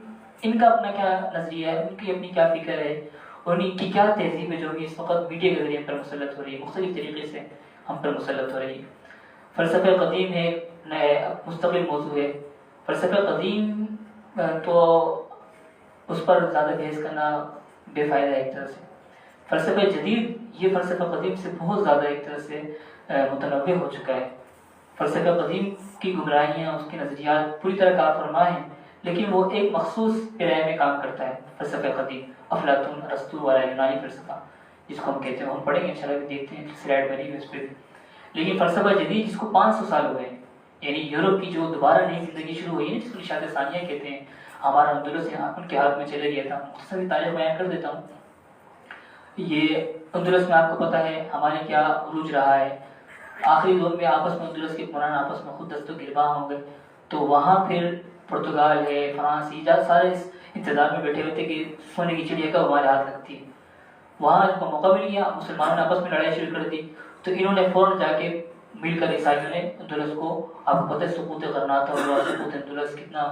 ان کا اپنا کیا نظریہ ہے، ان کی اپنی کیا فکر ہے، اور ان کی کیا تہذیب ہے جو بھی اس وقت میڈیا کے ذریعے ہم پر مسلط ہو رہی ہے، مختلف طریقے سے ہم پر مسلط ہو رہی ہے۔ فلسفہ قدیم ہے، نئے مستقل موضوع ہے۔ فلسفہ قدیم تو اس پر زیادہ بحث کرنا بے فائدہ ہے ایک طرح سے۔ فلسفہ جدید یہ فلسفہ قدیم سے بہت زیادہ ایک طرح سے متنوع ہو چکا ہے۔ فلسفہ قدیم کی گمراہیاں، اس کے نظریات پوری طرح کار فرما ہیں، لیکن وہ ایک مخصوص پیرائے میں کام کرتا ہے۔ فلسفہ قدیم افلاطون، ارسطو والا یونانی فلسفہ جس کو ہم کہتے ہیں، ہم پڑھیں گے انشاءاللہ، بھی دیکھتے ہیں سلائڈ بنی ہوئی اس پہ۔ لیکن فلسفہ جدید جس کو 500 سال ہوئے ہیں، یعنی یورپ کی جو دوبارہ نئی زندگی شروع ہوئی ہے، جس کو نشاط ثانیہ کہتے ہیں، ہمارا اندلس ان کے ہاتھ میں چلے گیا تھا۔ مختصر تاریخ بیان کر دیتا ہوں۔ یہ اندلس میں آپ کو پتہ ہے ہمارے کیا عروج رہا ہے۔ آخری دور میں آپس میں اندلس کے قرآن آپس میں خود دست و گرباں ہو گئے، تو وہاں پھر پرتگال ہے، فرانس، ایجاد سارے اس انتظار میں بیٹھے ہوئے تھے کہ سونے کی چڑیا کب ہمارے ہاتھ لگتی ہے۔ وہاں جب موقع مل گیا، مسلمانوں نے آپس میں لڑائی شروع کر دی، تو انہوں نے فوراً جا کے مل کر عیسائیوں نے اندلس کو، آپ کو پتہ ہے سقوط غرناطہ ہوا، سقوط اندلس کتنا،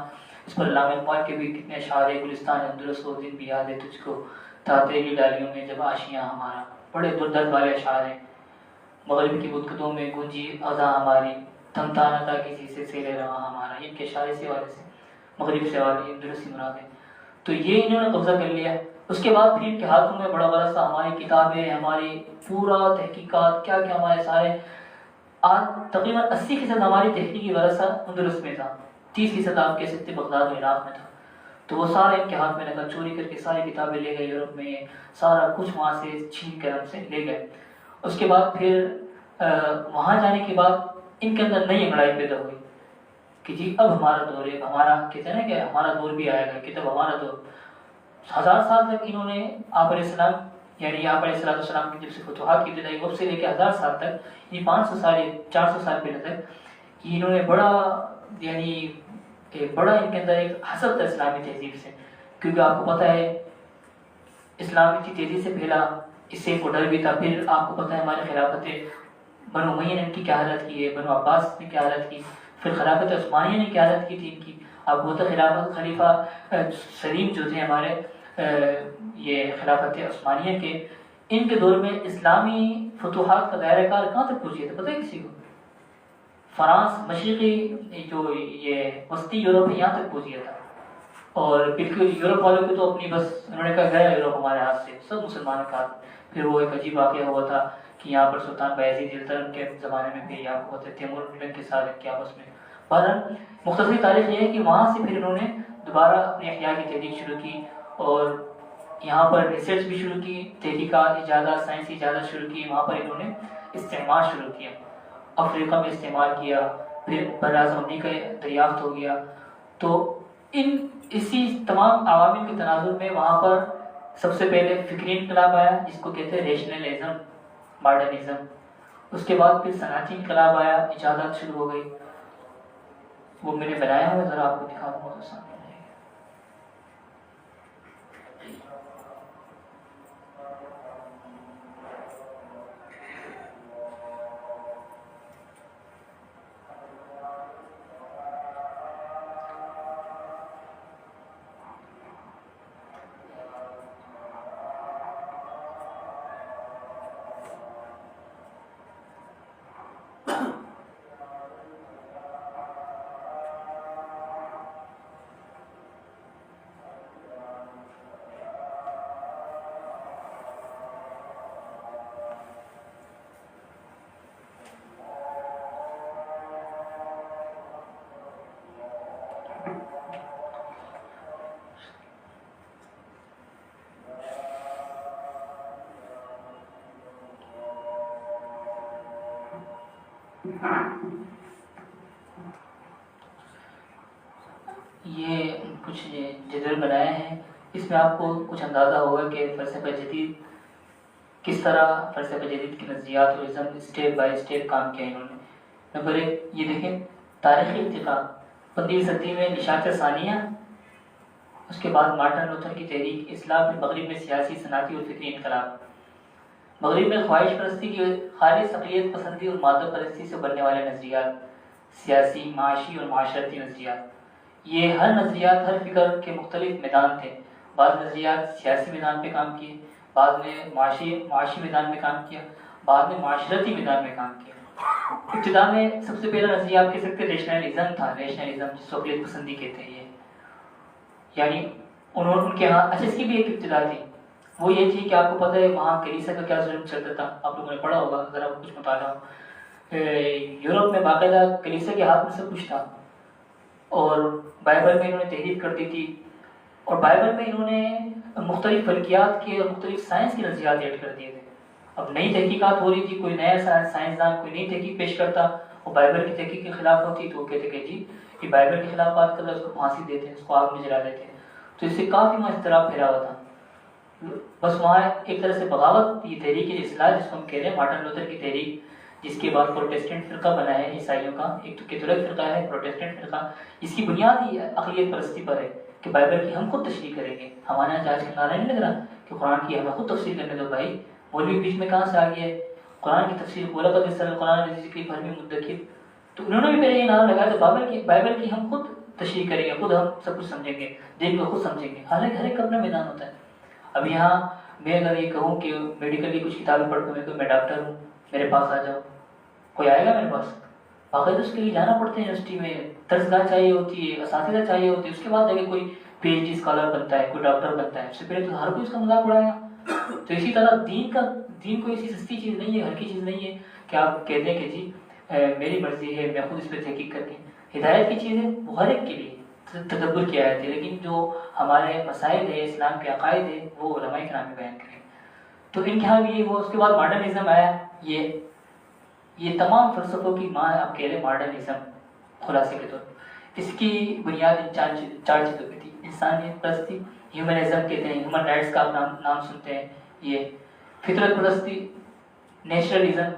اس پر علامہ اقبال کے بھی کتنے اشعار ہے، گلستان اندلس وہ دن بھی یاد ہے تجھ کو، تھا تیری ڈالیوں میں جب آشیاں ہمارا، بڑے درد والے اشعار ہیں۔ مغرب کی بدکدوں میں گونجی اذاں ہماری، تھمتا نہ تھا کسی سے سیرے رواں ہمارا، ان کے اشارے سے والے سے مغرب سے والے اندلس کی مراد ہے۔ تو یہ انہوں نے قبضہ کر لیا۔ اس کے بعد پھر ان کے ہاتھوں میں بڑا بڑا سا ہماری کتابیں، ہماری پورا تحقیقات، کیا کیا ہمارے سارے، آج تقریباً 80% ہماری تحقیقی ورثہ اندلس میں تھا، 30% آپ کہہ سکتے بغداد و عراق میں تھا۔ تو وہ سارے ان کے ہاتھ میں لگا، چوری کر کے ساری کتابیں لے گئے یورپ میں، سارا کچھ وہاں سے چھین کر ہم سے لے گئے۔ اس کے بعد پھر وہاں جانے کے بعد ان کے اندر نئی انگڑائی پیدا ہوئی کہ جی اب ہمارا دور ہے، ہمارا کہتے ہیں نا کہ ہمارا دور بھی آئے گا، کہ تب ہمارا دور۔ 1000 سال تک انہوں نے آپ علیہ السلام، یعنی آپ علیہ السلام کی جب سے فتوحات کی ابتدائی وقت سے لے کے 1000 سال تک، یہ 500 سال 400 سال پہلے تک انہوں نے بڑا، یعنی بڑا ان کے اندر ایک حسد تھا اسلامی تہذیب سے، کیونکہ آپ کو پتہ ہے اسلام اتنی تیزی سے پھیلا، اس سے ایک ڈر بھی تھا۔ پھر آپ کو پتہ ہے ہماری خلافت بنو امیہ نے ان کی کیا حالت کی ہے، بنو عباس نے کیا حالت کی، پھر خلافت عثمانیہ نے کیا حالت کی تھی ان کی۔ آپ کو پتہ خلافت خلیفہ سلیم جو تھے ہمارے، یہ خلافت عثمانیہ کے، ان کے دور میں اسلامی فتوحات کا دائرہ کار کہاں تک پہنچ گیا تھا پتہ ہے کسی کو؟ فرانس، مشرقی جو یہ وسطی یورپ ہے یہاں تک پہنچ گیا تھا، اور بالکل یورپ والوں کو تو اپنی بس انہوں نے کہا گیا یورپ ہمارے ہاتھ سے، سب مسلمانوں کا ہاتھ۔ پھر وہ ایک عجیب واقعہ ہوا تھا کہ یہاں پر سلطان بایزید الطرف کے زمانے میں پھر آپ کو پتہ ہے تیمور کے ساتھ کے آپس میں، بہرحال مختصری تاریخ یہ ہے کہ وہاں سے پھر انہوں نے دوبارہ اپنی احیاء کی تحریک شروع کی، اور یہاں پر ریسرچ بھی شروع کی، تحقیقات، ایجادات، سائنسی ایجادات شروع کی۔ وہاں پر انہوں نے استعمار شروع کیا، افریقہ میں استعمال کیا، پھر براعظم امریکہ دریافت ہو گیا۔ تو اسی تمام عوامل کے تناظر میں وہاں پر سب سے پہلے فکری انقلاب آیا جس کو کہتے ہیں ریشنلزم، ماڈرنزم. اس کے بعد پھر صنعتی انقلاب آیا، ایجادات شروع ہو گئی. وہ میں نے بنایا ہوا، ذرا آپ کو دکھا دوں گا سامنے. یہ کچھ جدول بنائے ہیں، اس میں آپ کو کچھ اندازہ ہوگا کہ فلسفہ جدید کس طرح فلسفہ جدید کے نظریات اور ازم اسٹیپ بائی اسٹیپ کام کیا انہوں نے. نمبر 1 یہ دیکھیں، تاریخی ارتقاء 15ویں صدی میں نشاط ثانیہ، اس کے بعد مارٹن لوتھر کی تحریک اصلاح، پھر مغرب میں سیاسی، صنعتی اور فکری انقلاب. مغرب میں خواہش پرستی کی خالص عقلیت پسندی اور مادہ پرستی سے بننے والے نظریات، سیاسی، معاشی اور معاشرتی نظریات. یہ ہر نظریات ہر فکر کے مختلف میدان تھے. بعض نظریات سیاسی میدان پہ کام کیے، بعض نے معاشی میدان میں کام کیا، بعد میں معاشرتی میدان میں کام کیا. ابتدا میں سب سے پہلا نظریہ آپ کہہ سکتے ریشنلزم تھا. ریشنلزم جس کو عقلیت پسندی کہتے ہیں، یہ یعنی ان کے ہاں اچھا اس کی بھی ایک ابتدا تھی. وہ یہ تھی کہ آپ کو پتہ ہے وہاں کلیسا کا کیا ظلم چلتا تھا، آپ لوگوں نے پڑھا ہوگا اگر آپ کچھ مطالعہ ہو. یورپ میں باقاعدہ کلیسا کے ہاتھ میں سب کچھ تھا، اور بائبل میں انہوں نے تحریف کر دی تھی، اور بائبل میں انہوں نے مختلف فلکیات کے اور مختلف سائنس کے نظریات ایڈ کر دیے تھے. اب نئی تحقیقات ہو رہی تھی، کوئی نیا سائنسدان کوئی نئی تحقیق پیش کرتا، وہ بائبل کی تحقیق کے خلاف ہوتی تو وہ کہتے کہ جی یہ بائبل کے خلاف بات کر رہا ہے، اس کو پھانسی دیتے ہیں، اس کو آگ میں جلا دیتے ہیں. تو اس سے کافی وہاں اضطراب پھیلا ہوا تھا. بس وہاں ایک طرح سے بغاوت، یہ تحریک اصلاح جس کو ہم کہہ رہے ہیں، مارٹن لوتھر کی تحریک، جس کے بعد پروٹیسٹنٹ فرقہ بنا ہے عیسائیوں کا. ایک تو کیتھولک فرقہ ہے، پروٹیسٹنٹ فرقہ. اس کی بنیاد ہی عقلیت پرستی پر ہے کہ بائبل کی ہم خود تشریح کریں گے. ہمارے یہاں آج کا نعرہ نہیں لگ رہا کہ قرآن کی ہمیں خود تفسیر کرنے دو. بھائی مولوی بیچ میں کہاں سے آ گیا ہے قرآن کی تفسیر؟ وَلَقَدْ يَسَّرْنَا الْقُرْآنَ لِلذِّكْرِ فَهَلْ مِن مُدَّكِرٍ. تو انہوں نے بھی پہلے یہ نعرہ لگایا کہ بائبل کی ہم خود تشریح کریں گے، خود ہم سب کچھ سمجھیں گے، دین کو خود سمجھیں گے. حالانکہ ہر ایک اپنا میدان ہوتا ہے. اب یہاں میں اگر یہ کہوں کہ میڈیکل کی کچھ کتابیں پڑھ کر میں ڈاکٹر ہوں، میرے پاس آ جاؤ، کوئی آئے گا میرے پاس؟ باقاعدہ اس کے لیے جانا پڑتا ہے، یونیورسٹی میں درسگاہ چاہیے ہوتی ہے، اساتذہ چاہیے ہوتی ہے، اس کے بعد جا کے کوئی پی ایچ ڈی اسکالر بنتا ہے، کوئی ڈاکٹر بنتا ہے. اس سے پہلے تو ہر کوئی اس کا مذاق اڑائے گا. تو اسی طرح دین کوئی ایسی سستی چیز نہیں ہے، ہلکی چیز نہیں ہے کہ آپ کہہ دیں کہ جی میری مرضی ہے، میں خود اس پہ تحقیق کر کے. ہدایت کی چیز ہے وہ ہر ایک کے لیے تدبر کی آیت ہے، لیکن جو ہمارے مسائل ہے، اسلام کے عقائد ہے، وہ علماء کرام نے بیان کریں. تو ان کے یہاں بھی وہ اس کے بعد ماڈرنزم آیا. یہ تمام فلسفوں کی ماں آپ کہہ رہے ماڈرنزم خلاصے کے طور پر. اس کی بنیاد چار چیزوں پہ تھی: انسانیت پرستی، ہیومنزم کہتے ہیں، ہیومن رائٹس کا آپ نام سنتے ہیں، یہ فطرت پرستی، نیچرلزم،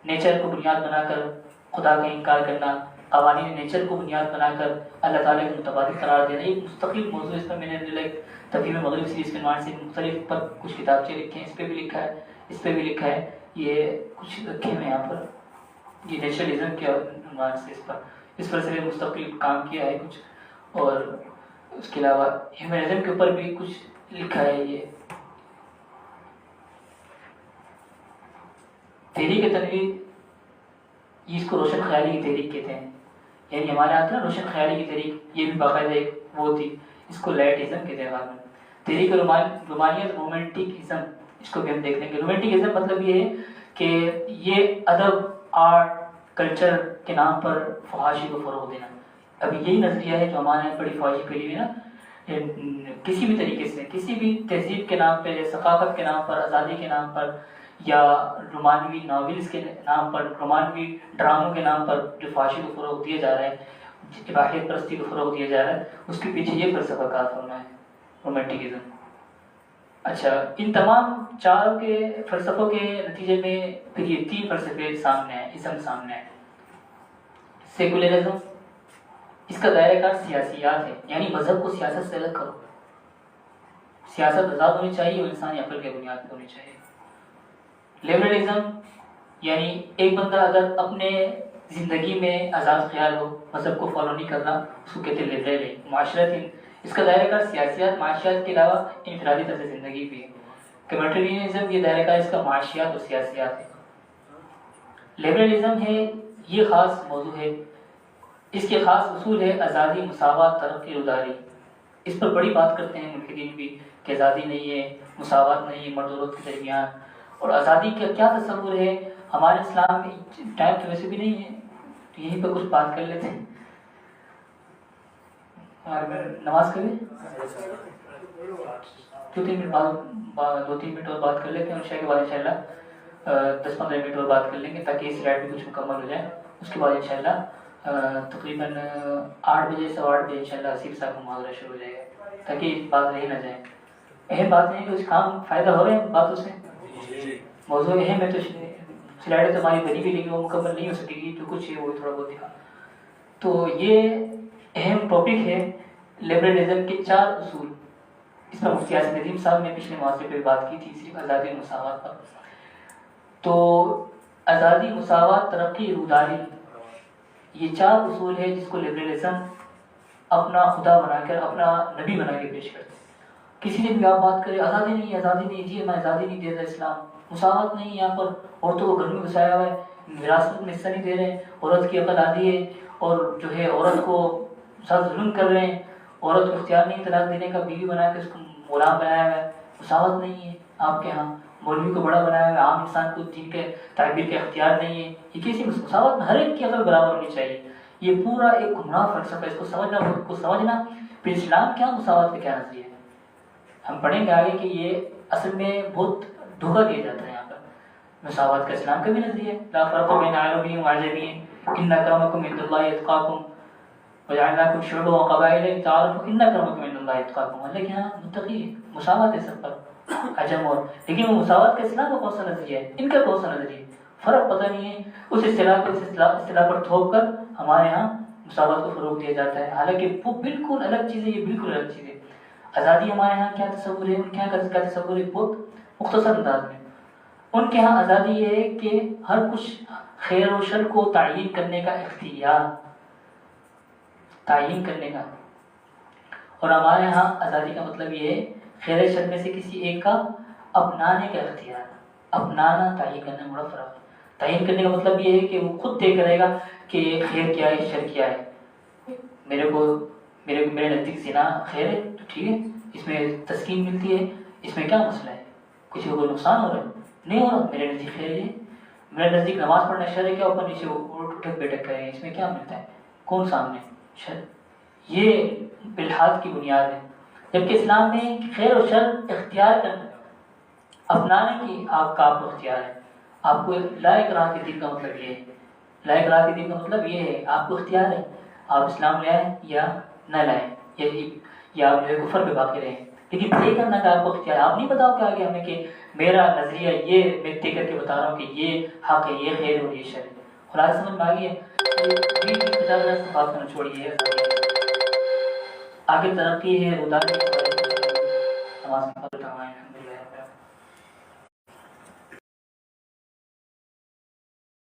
نیچر کو بنیاد بنا کر خدا کا انکار کرنا، قوانین نیچر کو بنیاد بنا کر اللہ تعالیٰ کے متبادل قرار دینا. ایک مستقل موضوع، اس پر میں نے تفہیم مغرب سیریز کے عنوان سے مختلف پر کچھ کتابچے لکھے ہیں، اس پہ بھی لکھا ہے، اس پہ بھی لکھا ہے. یہ کچھ رکھے ہوئے یہاں پر، یہ نیچرلزم کے عنوان سے اس پر سے مستقل کام کیا ہے کچھ. اور اس کے علاوہ ہیومنزم کے اوپر بھی کچھ لکھا ہے. یہ تحریک تنویر، اس کو روشن خیالی کی تحریک کہتے ہیں. یعنی ہمارے یہاں نا روشن خیالی کی تحریک، یہ بھی باقاعدہ ایک وہ تھی، اس کو لائٹزم کہتے ہیں. بعد میں تحریک رومانیت، رومانٹکزم، اس کو بھی ہم دیکھ لیں گے. رومانٹکزم مطلب یہ ہے کہ یہ ادب، آرٹ، کلچر کے نام پر فحاشی کو فروغ دینا. اب یہی نظریہ ہے جو ہمارے یہاں بڑی فحاشی پھیلی ہوئی ہے نا، کسی بھی طریقے سے، کسی بھی تہذیب کے نام پہ، ثقافت کے نام پر، آزادی کے نام پر، یا رومانوی ناولز کے نام پر، رومانوی ڈراموں کے نام پر جو فحاشی کو فروغ دیا جا رہا ہے، اباحیت پرستی کو فروغ دیا جا رہا ہے، اس کے پیچھے یہ فلسفہ کار فرما ہے، رومانٹکزم۔ اچھا، ان تمام چار کے فلسفوں کے نتیجے میں پھر یہ تین فلسفے سامنے ہیں، ازم سامنے ہیں۔ سیکولرزم، اس کا دائرہ کار سیاسیات ہے، یعنی مذہب کو سیاست سے الگ کرو، سیاست آزاد ہونی چاہیے اور انسانی عقل کے بنیاد پہ ہونی چاہیے۔ لبرلزم، یعنی ایک بندہ اگر اپنے زندگی میں آزاد خیال ہو، مذہب کو فالو نہیں کرنا، اس کو کہتے ہیں لبرل ہے۔ معاشرت، اس کا دائرہ کار سیاسیات، معاشیات کے علاوہ انفرادی طرز زندگی بھی ہے۔ کمیونٹریزم، یہ دائرہ کار اس کا معاشیات اور سیاسیات ہے۔ لبرلزم ہے، یہ خاص موضوع ہے، اس کے خاص اصول ہے آزادی، مساوات، ترقی، روداری۔ اس پر بڑی بات کرتے ہیں ملحدین بھی کہ آزادی نہیں ہے، مساوات نہیں ہے مرد و عورت کے درمیان، اور آزادی کا کیا تصور ہے ہمارے اسلام میں۔ ٹائم تو ویسے بھی نہیں ہے، تو یہیں پہ کچھ بات کر لیتے ہیں، نماز کے لیے 2-3 منٹ اور بات کر لیتے ہیں، عشاء کے بعد انشاءاللہ 10-15 منٹ اور بات کر لیں گے تاکہ اس رائٹ بھی کچھ مکمل ہو جائے۔ اس کے بعد انشاءاللہ تقریباً 8 بجے 8:15 بجے انشاءاللہ آصف صاحب کا محاورہ شروع ہو جائے گا تاکہ بات رہ نہ جائے۔ اہم بات نہیں ہے کہ اس کام فائدہ ہو رہے ہیں باتوں سے، موضوع اہم ہے، تو سلائڈیں تو ہماری بنی بھی لیکن وہ مکمل نہیں ہو سکے گی، جو کچھ ہے وہ تھوڑا بہت دکھا۔ تو یہ اہم ٹاپک ہے لبرلزم کے 4 اصول۔ اس پر مفتی یاسر ندیم صاحب نے پچھلے محاضرے پہ بات کی تھی، صرف آزادی اور مساوات پر۔ تو آزادی، مساوات، ترقی، روداری، یہ 4 اصول ہے جس کو لبرلزم اپنا خدا بنا کر، اپنا نبی بنا کے پیش کرتے ہیں۔ کسی نے بھی آپ بات کرے آزادی نہیں، آزادی نہیں، جی میں آزادی نہیں دے رہا اسلام، مساوات نہیں، یہاں پر عورتوں کو گھر میں گھسایا ہوا ہے، وراثت میں حصہ نہیں دے رہے ہیں، عورت کی عقل آدھی ہے، اور جو ہے عورت کو ساتھ ظلم کر رہے ہیں، عورت کو اختیار نہیں طلاق دینے کا، بیوی بنا کے اس کو غلام بنایا ہوا ہے، مساوات نہیں ہے آپ کے ہاں، مولوی کو بڑا بنایا ہوا ہے، عام انسان کو دین کے تعبیر کا اختیار نہیں ہے۔ یہ کسی مساوات میں ہر ایک کی عقل برابر ہونی چاہیے، یہ پورا ایک گمراہ فلسفہ ہے، اس کو سمجھنا پھر اسلام کیا، مساوات کا کیا نظریہ ہے۔ ہم پڑھیں گے آگے کہ یہ اصل میں بہت دھوکہ دیا جاتا ہے یہاں پر۔ مساوات کا اسلام کا بھی نظریہ ہے، لا فرق بین عربی و عجمی ان اکرمکم عند اللہ اتقاکم وجعلناکم شعوبا وقبائل لتعارفوا ان اکرمکم عند اللہ اتقاکم۔ اللہ کے یہاں متقی ہے، مساوات ہے سب پر، عجم اور، لیکن وہ مساوات کا اسلام کا کون سا نظریہ ہے، ان کا کون سا نظریہ ہے، فرق پتہ نہیں ہے۔ اس اصطلاح کو اس اصطلاح پر تھوپ کر ہمارے یہاں مساوات کو فروغ دیا جاتا ہے، حالانکہ وہ بالکل الگ چیز ہے، یہ بالکل الگ چیز ہے۔ آزادی ہمارے یہاں کیا تصور ہے، ان کے یہاں کیا تصور ہے، بہت مختصر انداز میں۔ ان کے ہاں آزادی یہ ہے کہ ہر کچھ خیر و شر کو تعیین کرنے کا اختیار، تعیین کرنے کا، اور ہمارے ہاں آزادی کا مطلب یہ ہے خیر و شر میں سے کسی ایک کا اپنانے کا اختیار۔ اپنانا، تعیین کرنا میں بڑا فرق ہے۔ تعیین کرنے کا مطلب یہ ہے کہ وہ خود طے کرے گا کہ خیر کیا ہے، شر کیا ہے۔ میرے نزدیک زنا خیر ہے تو ٹھیک ہے، اس میں تسکین ملتی ہے، اس میں کیا مسئلہ ہے، کسی کو نقصان ہو رہا ہے، نہیں ہو رہا، میرے نزدیک خیر ہے۔ میرے نزدیک نماز پڑھنا شر ہے، کیا اوپر نیچے اٹھک بیٹھک کریں، اس میں کیا ملتا ہے، کون سامنے شر، یہ الحاد کی بنیاد ہے۔ جبکہ اسلام میں خیر و شر اختیار کرنا، اپنانے کی آپ کا اختیار ہے۔ آپ کو لا اکراہ فی الدین کا مطلب یہ ہے، لا اکراہ فی الدین کا مطلب یہ ہے آپ کو اختیار ہے، آپ اسلام لے آئیں یا نہ لائیں، یا آپ جو ہے کفر پہ باقی رہیں، لیکن طے کرنا کا آپ کو اختیار ہے۔ آپ نہیں بتاؤ کہ آگے ہمیں کہ میرا نظریہ یہ میں طے کر کے بتا رہا ہوں کہ یہ حق ہے، یہ خیر اور یہ شر ہے۔ خلاصہ سمجھ میں آ گئی ہے، بات کرنا چھوڑیے، آگے ترقی ہے، نماز